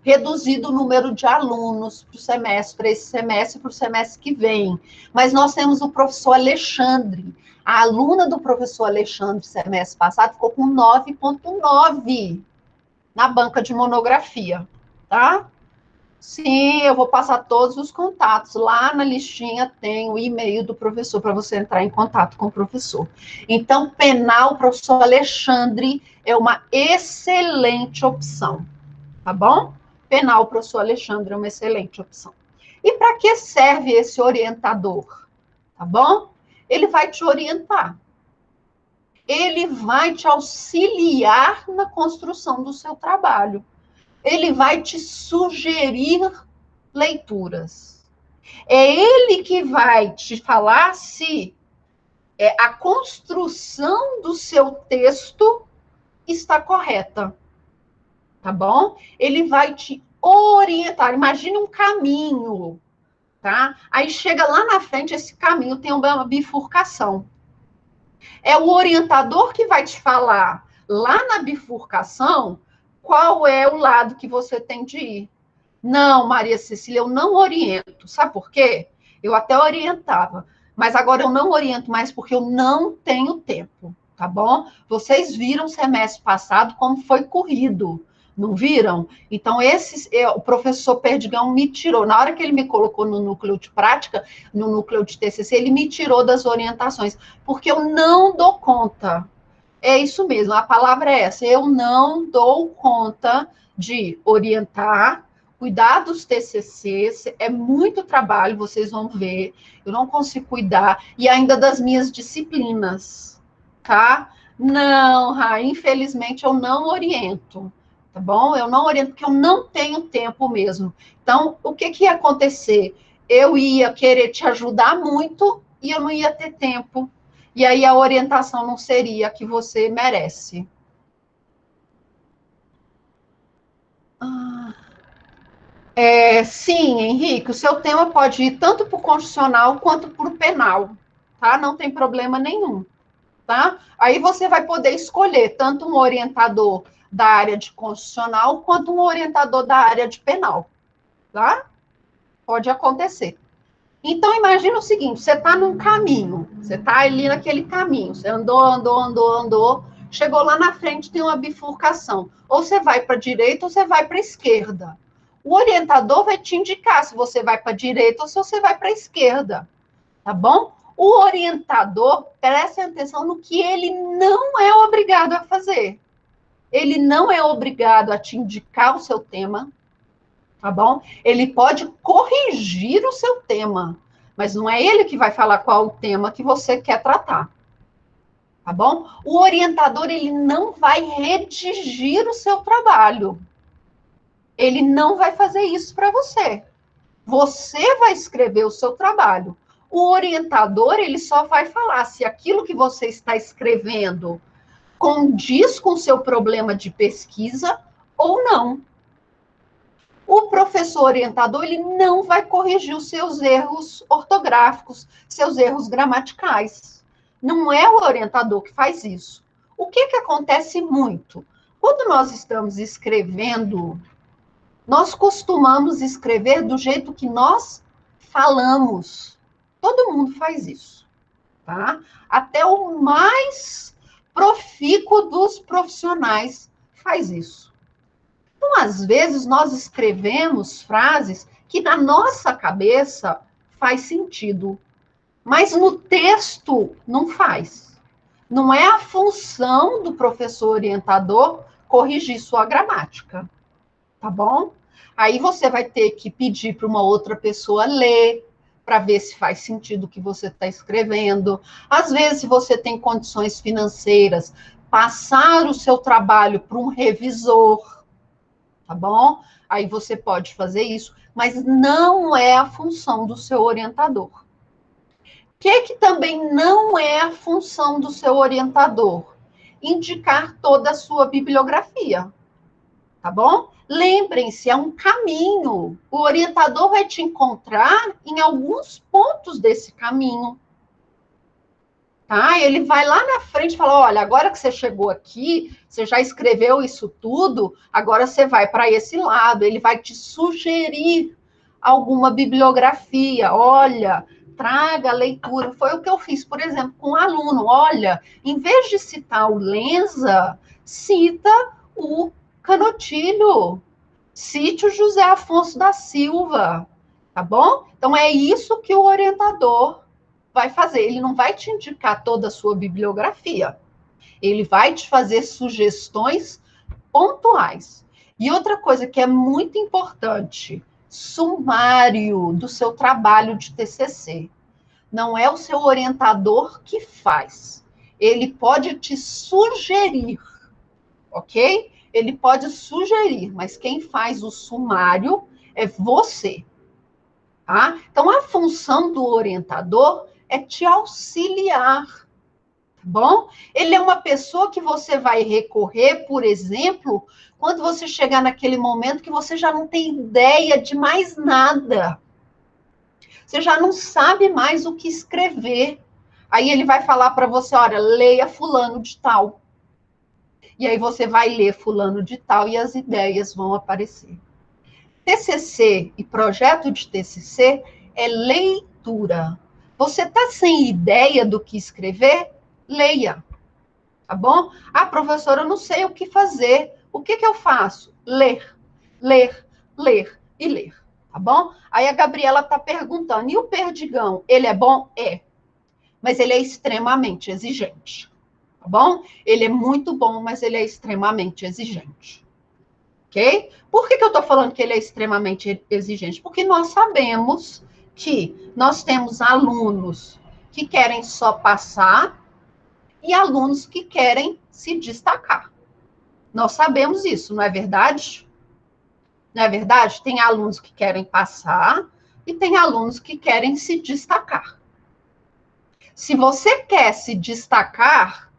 reduzido o número de alunos para esse semestre e para o semestre que vem. Mas nós temos o professor Alexandre. A aluna do professor Alexandre, semestre passado, ficou com 9,9 na banca de monografia, tá? Sim, eu vou passar todos os contatos. Lá na listinha tem o e-mail do professor para você entrar em contato com o professor. Então, penal, o professor Alexandre é uma excelente opção, tá bom? Penal, o professor Alexandre é uma excelente opção. E para que serve esse orientador? Tá bom? Ele vai te orientar. Ele vai te auxiliar na construção do seu trabalho. Ele vai te sugerir leituras. É ele que vai te falar se a construção do seu texto está correta, tá bom? Ele vai te orientar. Imagine um caminho, tá? Aí chega lá na frente, esse caminho tem uma bifurcação. É o orientador que vai te falar lá na bifurcação qual é o lado que você tem de ir. Não, Maria Cecília, eu não oriento. Sabe por quê? Eu até orientava, mas agora eu não oriento mais porque eu não tenho tempo, tá bom? Vocês viram semestre passado como foi corrido, não viram? Então, o professor Perdigão me tirou. Na hora que ele me colocou no núcleo de prática, no núcleo de TCC, ele me tirou das orientações, porque eu não dou conta. É isso mesmo, a palavra é essa. Eu não dou conta de orientar, cuidar dos TCCs, é muito trabalho, vocês vão ver. Eu não consigo cuidar, e ainda das minhas disciplinas, tá? Não, Ra, infelizmente eu não oriento, tá bom? Eu não oriento porque eu não tenho tempo mesmo. Então, o que ia acontecer? Eu ia querer te ajudar muito e eu não ia ter tempo. E aí a orientação não seria a que você merece. Sim, Henrique, o seu tema pode ir tanto para o constitucional quanto para o penal, tá? Não tem problema nenhum, tá? Aí você vai poder escolher tanto um orientador da área de constitucional quanto um orientador da área de penal, tá? Pode acontecer. Então, imagina o seguinte, você está num caminho, você está ali naquele caminho, você andou, chegou lá na frente, tem uma bifurcação. Ou você vai para a direita ou você vai para a esquerda. O orientador vai te indicar se você vai para a direita ou se você vai para a esquerda, tá bom? O orientador, preste atenção no que ele não é obrigado a fazer. Ele não é obrigado a te indicar o seu tema, tá bom? Ele pode corrigir o seu tema, mas não é ele que vai falar qual o tema que você quer tratar. tá bom? O orientador, ele não vai redigir o seu trabalho. Ele não vai fazer isso para você. Você vai escrever o seu trabalho. O orientador, ele só vai falar se aquilo que você está escrevendo condiz com o seu problema de pesquisa ou não. O professor orientador, ele não vai corrigir os seus erros ortográficos, seus erros gramaticais. Não é o orientador que faz isso. O que acontece muito? Quando nós estamos escrevendo, nós costumamos escrever do jeito que nós falamos. Todo mundo faz isso, tá? Até o mais profícuo dos profissionais faz isso. Então, às vezes, nós escrevemos frases que na nossa cabeça faz sentido, mas no texto não faz. Não é a função do professor orientador corrigir sua gramática, tá bom? Aí você vai ter que pedir para uma outra pessoa ler, para ver se faz sentido o que você está escrevendo. Às vezes, se você tem condições financeiras, passar o seu trabalho para um revisor, tá bom? Aí você pode fazer isso, mas não é a função do seu orientador. O que também não é a função do seu orientador? Indicar toda a sua bibliografia, tá bom? Lembrem-se, é um caminho. O orientador vai te encontrar em alguns pontos desse caminho. Tá? Ele vai lá na frente e fala, olha, agora que você chegou aqui, você já escreveu isso tudo, agora você vai para esse lado. Ele vai te sugerir alguma bibliografia. Olha, traga a leitura. Foi o que eu fiz, por exemplo, com um aluno. Olha, em vez de citar o Lenza, cita o Canotilho, cite o José Afonso da Silva, tá bom? Então, é isso que o orientador vai fazer. Ele não vai te indicar toda a sua bibliografia. Ele vai te fazer sugestões pontuais. E outra coisa que é muito importante, sumário do seu trabalho de TCC. Não é o seu orientador que faz. Ele pode te sugerir, ok? Ele pode sugerir, mas quem faz o sumário é você, tá? Então, a função do orientador é te auxiliar, tá bom? Ele é uma pessoa que você vai recorrer, por exemplo, quando você chegar naquele momento que você já não tem ideia de mais nada. Você já não sabe mais o que escrever. Aí ele vai falar para você, olha, leia fulano de tal. E aí você vai ler fulano de tal e as ideias vão aparecer. TCC e projeto de TCC é leitura. Você está sem ideia do que escrever? Leia, tá bom? Ah, professora, eu não sei o que fazer. O que eu faço? Ler, ler, ler e ler, tá bom? Aí a Gabriela está perguntando, e o Perdigão, ele é bom? É, mas ele é extremamente exigente. Tá bom? Ele é muito bom, mas ele é extremamente exigente. Ok? Por que eu estou falando que ele é extremamente exigente? Porque nós sabemos que nós temos alunos que querem só passar e alunos que querem se destacar. Nós sabemos isso, não é verdade? Não é verdade? Tem alunos que querem passar e tem alunos que querem se destacar. Se você quer se destacar,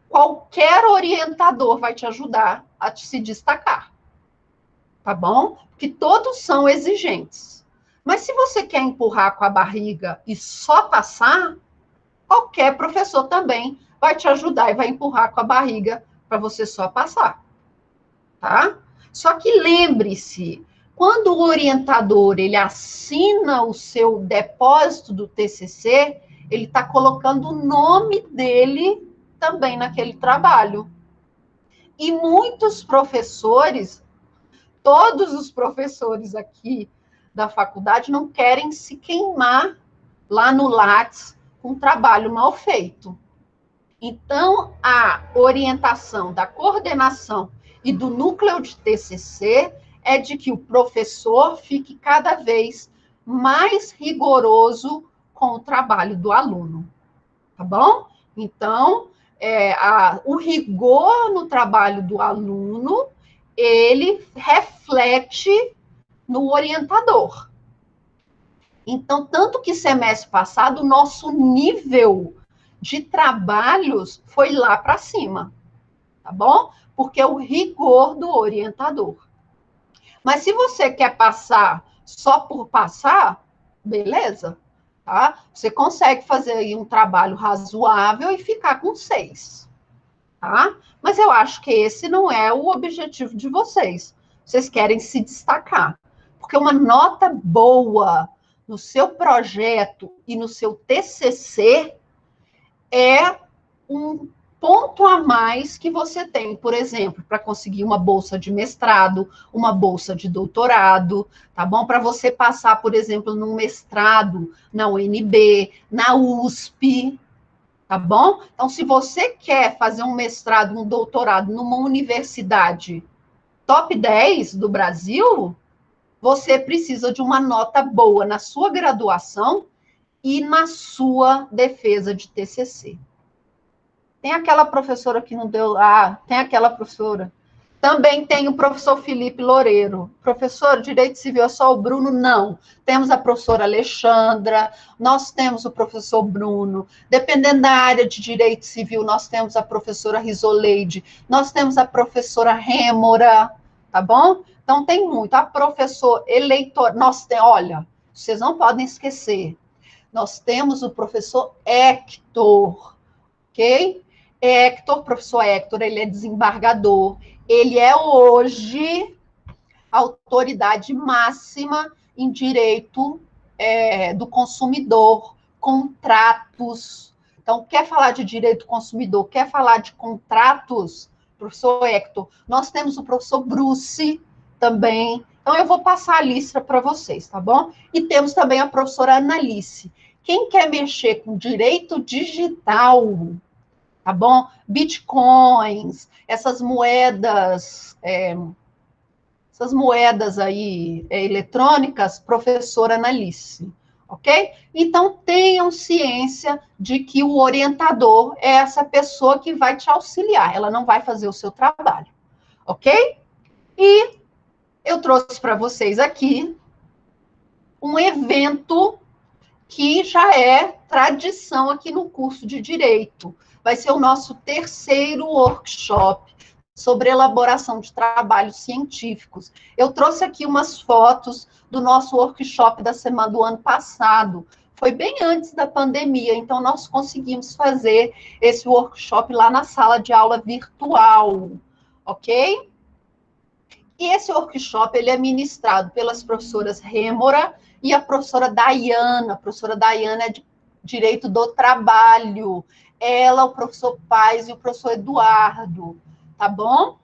qualquer orientador vai te ajudar a se destacar, tá bom? Porque todos são exigentes. Mas se você quer empurrar com a barriga e só passar, qualquer professor também vai te ajudar e vai empurrar com a barriga para você só passar, tá? Só que lembre-se, quando o orientador ele assina o seu depósito do TCC, ele está colocando o nome dele também naquele trabalho. E muitos professores, todos os professores aqui da faculdade não querem se queimar lá no Lattes com um trabalho mal feito. Então, a orientação da coordenação e do núcleo de TCC é de que o professor fique cada vez mais rigoroso com o trabalho do aluno, tá bom? Então, o rigor no trabalho do aluno, ele reflete no orientador. Então, tanto que semestre passado, o nosso nível de trabalhos foi lá para cima, tá bom? Porque é o rigor do orientador. Mas se você quer passar só por passar, beleza, tá? Você consegue fazer aí um trabalho razoável e ficar com 6, tá? Mas eu acho que esse não é o objetivo de vocês. Vocês querem se destacar. Porque uma nota boa no seu projeto e no seu TCC é um ponto a mais que você tem, por exemplo, para conseguir uma bolsa de mestrado, uma bolsa de doutorado, tá bom? Para você passar, por exemplo, num mestrado na UNB, na USP, tá bom? Então, se você quer fazer um mestrado, um doutorado numa universidade top 10 do Brasil, você precisa de uma nota boa na sua graduação e na sua defesa de TCC. Tem aquela professora que não deu... tem aquela professora. Também tem o professor Felipe Loureiro. Professor, Direito Civil é só o Bruno? Não. Temos a professora Alexandra, nós temos o professor Bruno. Dependendo da área de Direito Civil, nós temos a professora Risoleide, nós temos a professora Rêmora, tá bom? Então, tem muito. A professora eleitor... Olha, vocês não podem esquecer. Nós temos o professor Hector, ok? Hector, professor Hector, ele é desembargador, ele é hoje a autoridade máxima em direito do consumidor, contratos. Então, quer falar de direito do consumidor, quer falar de contratos, professor Hector, nós temos o professor Bruce também. Então, eu vou passar a lista para vocês, tá bom? E temos também a professora Analice. Quem quer mexer com direito digital, tá bom? Bitcoins, essas moedas aí eletrônicas, professora Analice, ok? Então, tenham ciência de que o orientador é essa pessoa que vai te auxiliar, ela não vai fazer o seu trabalho, ok? E eu trouxe para vocês aqui um evento que já é tradição aqui no curso de Direito. Vai ser o nosso terceiro workshop sobre elaboração de trabalhos científicos. Eu trouxe aqui umas fotos do nosso workshop da semana do ano passado. Foi bem antes da pandemia, então nós conseguimos fazer esse workshop lá na sala de aula virtual, ok? E esse workshop ele é ministrado pelas professoras Rêmora e a professora Dayana. A professora Dayana é de Direito do Trabalho. Ela, o professor Paz e o professor Eduardo, tá bom?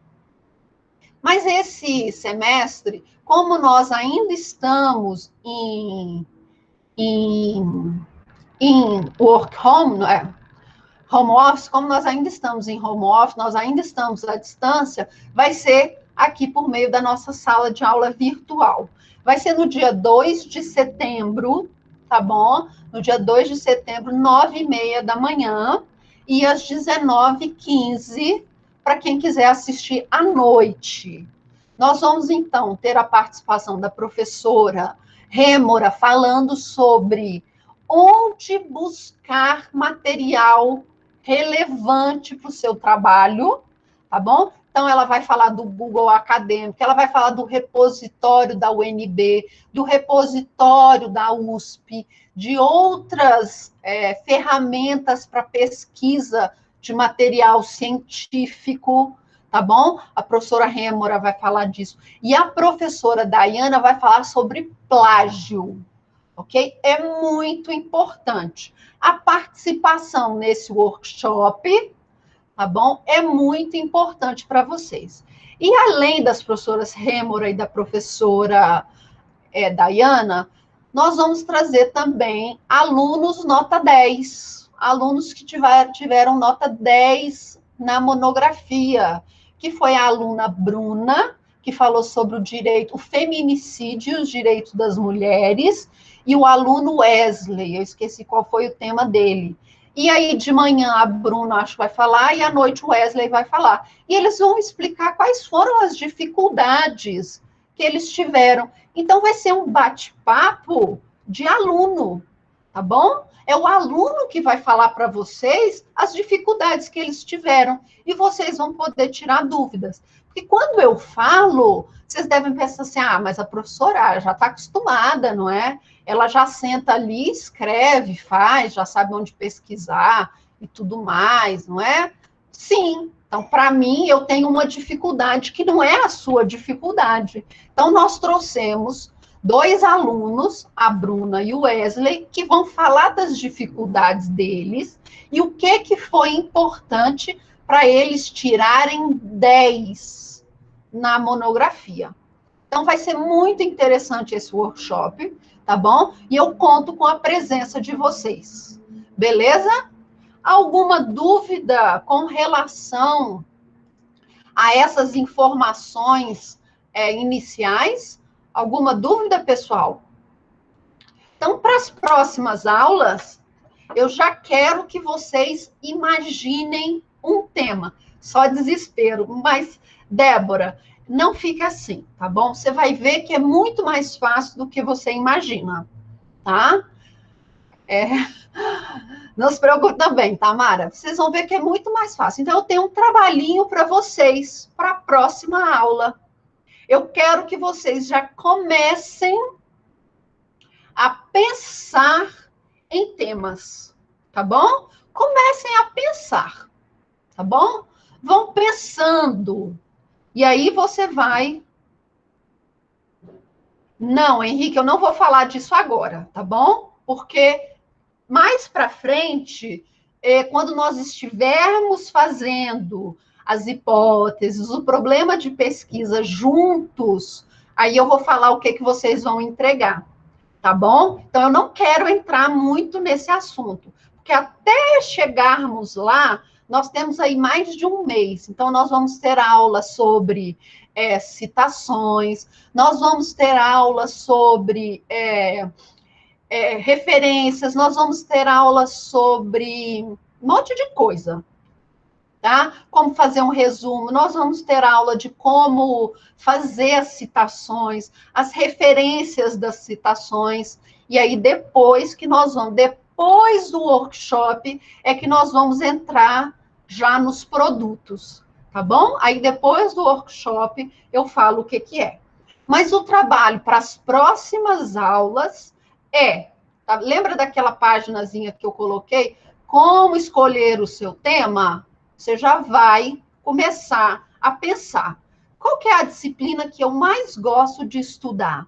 Mas esse semestre, como nós ainda estamos em work home, home office, como nós ainda estamos em home office, nós ainda estamos à distância, vai ser aqui por meio da nossa sala de aula virtual. Vai ser no dia 2 de setembro, tá bom? No dia 2 de setembro, 9h30 da manhã, e às 19h15, para quem quiser assistir à noite. Nós vamos, então, ter a participação da professora Rêmora falando sobre onde buscar material relevante para o seu trabalho, tá bom? Então, ela vai falar do Google Acadêmico, ela vai falar do repositório da UNB, do repositório da USP, de outras ferramentas para pesquisa de material científico, tá bom? A professora Rêmora vai falar disso. E a professora Dayana vai falar sobre plágio, ok? É muito importante. A participação nesse workshop, tá bom? É muito importante para vocês. E além das professoras Rêmora e da professora Dayana, nós vamos trazer também alunos nota 10, alunos que tiveram nota 10 na monografia, que foi a aluna Bruna, que falou sobre o feminicídio e os direitos das mulheres, e o aluno Wesley, eu esqueci qual foi o tema dele. E aí, de manhã, a Bruna, acho que vai falar, e à noite o Wesley vai falar. E eles vão explicar quais foram as dificuldades que eles tiveram. Então, vai ser um bate-papo de aluno, tá bom? É o aluno que vai falar para vocês as dificuldades que eles tiveram. E vocês vão poder tirar dúvidas. Porque quando eu falo, vocês devem pensar assim, ah, mas a professora já está acostumada, não é? Ela já senta ali, escreve, faz, já sabe onde pesquisar e tudo mais, não é? Sim. Então, para mim, eu tenho uma dificuldade que não é a sua dificuldade. Então, nós trouxemos 2 alunos, a Bruna e o Wesley, que vão falar das dificuldades deles e o que foi importante para eles tirarem 10 na monografia. Então, vai ser muito interessante esse workshop, tá bom? E eu conto com a presença de vocês. Beleza? Alguma dúvida com relação a essas informações iniciais? Alguma dúvida, pessoal? Então, para as próximas aulas, eu já quero que vocês imaginem um tema. Só desespero, mas, Débora, não fica assim, tá bom? Você vai ver que é muito mais fácil do que você imagina, tá? Não se preocupe também, tá, Mara? Vocês vão ver que é muito mais fácil. Então, eu tenho um trabalhinho para vocês, para a próxima aula. Eu quero que vocês já comecem a pensar em temas, tá bom? Comecem a pensar, tá bom? Vão pensando. E aí você vai... Não, Henrique, eu não vou falar disso agora, tá bom? Porque mais para frente, quando nós estivermos fazendo as hipóteses, o problema de pesquisa juntos, aí eu vou falar o que vocês vão entregar, tá bom? Então, eu não quero entrar muito nesse assunto, porque até chegarmos lá, nós temos aí mais de um mês. Então, nós vamos ter aula sobre citações, nós vamos ter aula sobre referências, nós vamos ter aula sobre um monte de coisa, tá? Como fazer um resumo, nós vamos ter aula de como fazer as citações, as referências das citações, e aí depois do workshop, é que nós vamos entrar já nos produtos, tá bom? Aí depois do workshop, eu falo o que é. Mas o trabalho para as próximas aulas tá? Lembra daquela paginazinha que eu coloquei? Como escolher o seu tema? Você já vai começar a pensar. Qual que é a disciplina que eu mais gosto de estudar?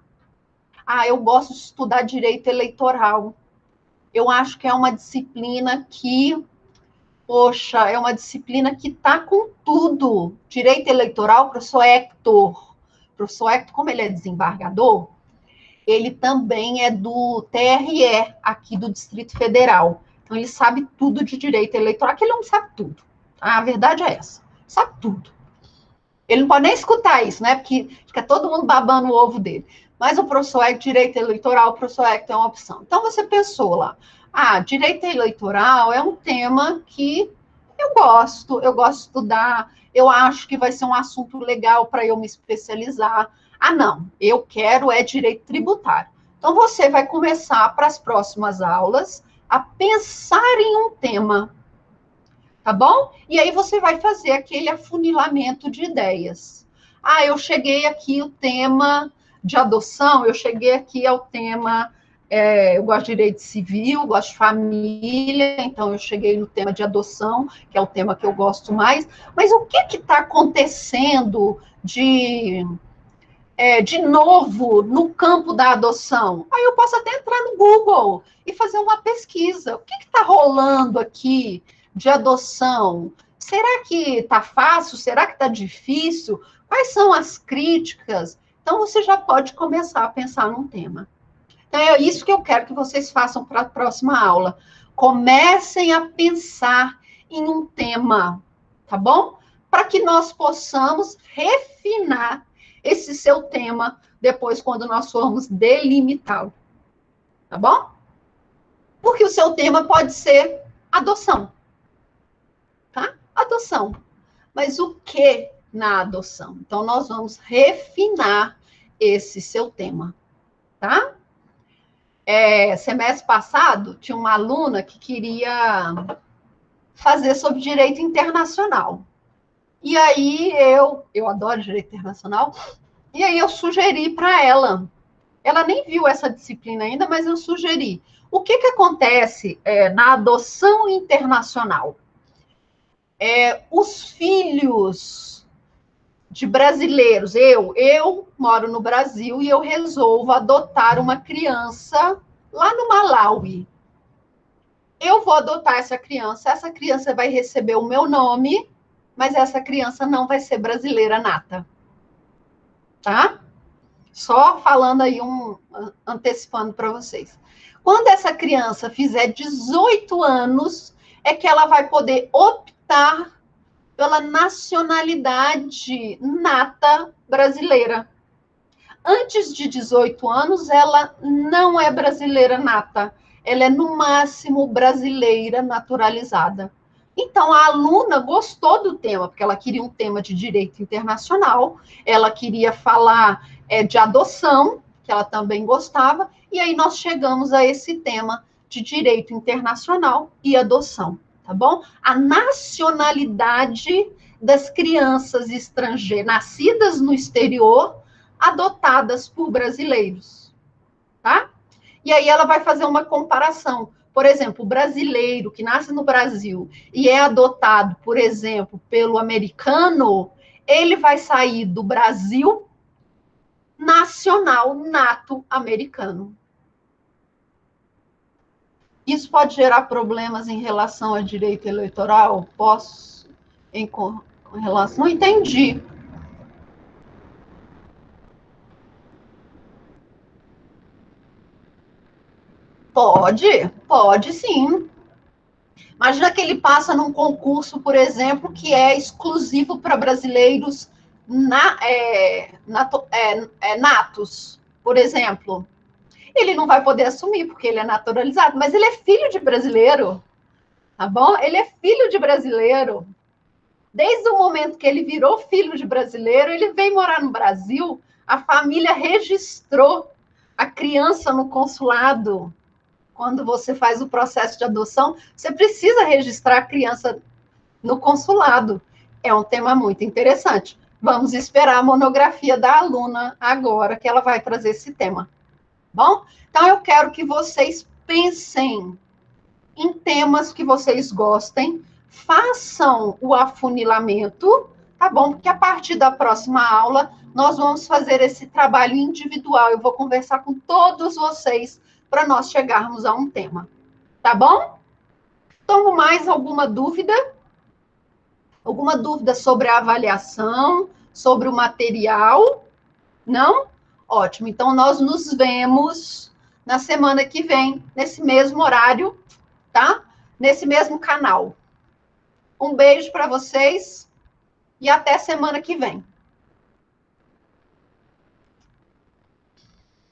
Ah, eu gosto de estudar direito eleitoral. Eu acho que é uma disciplina que, poxa, é uma disciplina que está com tudo. Direito eleitoral, professor Hector. Professor Hector, como ele é desembargador, ele também é do TRE, aqui do Distrito Federal. Então, ele sabe tudo de direito eleitoral, que ele não sabe tudo. A verdade é essa, sabe tudo. Ele não pode nem escutar isso, né? Porque fica todo mundo babando o ovo dele. Mas o professor Hector, direito eleitoral, o professor Hector é uma opção. Então, você pensou lá, direito eleitoral é um tema que eu gosto de estudar, eu acho que vai ser um assunto legal para eu me especializar. Não, eu quero direito tributário. Então, você vai começar para as próximas aulas a pensar em um tema, tá bom? E aí você vai fazer aquele afunilamento de ideias. Eu cheguei aqui o tema de adoção, eu cheguei aqui ao tema, eu gosto de direito civil, gosto de família, então eu cheguei no tema de adoção, que é o tema que eu gosto mais, mas o que está acontecendo de novo no campo da adoção? Aí eu posso até entrar no Google e fazer uma pesquisa. O que está rolando aqui de adoção? Será que está fácil? Será que está difícil? Quais são as críticas? Então, você já pode começar a pensar num tema. Então, é isso que eu quero que vocês façam para a próxima aula. Comecem a pensar em um tema, tá bom? Para que nós possamos refinar esse seu tema depois, quando nós formos delimitá-lo. Tá bom? Porque o seu tema pode ser Adoção, tá? Adoção. Mas o que na adoção? Então, nós vamos refinar esse seu tema, tá? Semestre passado, tinha uma aluna que queria fazer sobre direito internacional. E aí, eu adoro direito internacional, e aí eu sugeri para ela. Ela nem viu essa disciplina ainda, mas eu sugeri. O que acontece na adoção internacional? Os filhos de brasileiros, eu moro no Brasil e eu resolvo adotar uma criança lá no Malawi. Eu vou adotar essa criança vai receber o meu nome, mas essa criança não vai ser brasileira nata. Tá? Só falando aí, antecipando para vocês. Quando essa criança fizer 18 anos, é que ela vai poder optar pela nacionalidade nata brasileira. Antes de 18 anos, ela não é brasileira nata. Ela é, no máximo, brasileira naturalizada. Então, a aluna gostou do tema, porque ela queria um tema de direito internacional, ela queria falar de adoção, que ela também gostava, e aí nós chegamos a esse tema de direito internacional e adoção, tá bom? A nacionalidade das crianças estrangeiras, nascidas no exterior, adotadas por brasileiros, tá? E aí ela vai fazer uma comparação. Por exemplo, o brasileiro que nasce no Brasil e é adotado, por exemplo, pelo americano, ele vai sair do Brasil nacional nato americano. Isso pode gerar problemas em relação a direito eleitoral? Em relação... Não entendi. Pode sim. Imagina que ele passa num concurso, por exemplo, que é exclusivo para brasileiros natos, por exemplo. Ele não vai poder assumir, porque ele é naturalizado, mas ele é filho de brasileiro, tá bom? Ele é filho de brasileiro. Desde o momento que ele virou filho de brasileiro, ele veio morar no Brasil, a família registrou a criança no consulado. Quando você faz o processo de adoção, você precisa registrar a criança no consulado. É um tema muito interessante. Vamos esperar a monografia da aluna agora, que ela vai trazer esse tema. Bom? Então, eu quero que vocês pensem em temas que vocês gostem, façam o afunilamento, tá bom? Porque a partir da próxima aula, nós vamos fazer esse trabalho individual. Eu vou conversar com todos vocês para nós chegarmos a um tema. Tá bom? Então, mais alguma dúvida? Alguma dúvida sobre a avaliação, sobre o material? Não? Ótimo. Então, nós nos vemos na semana que vem, nesse mesmo horário, tá? Nesse mesmo canal. Um beijo para vocês e até semana que vem.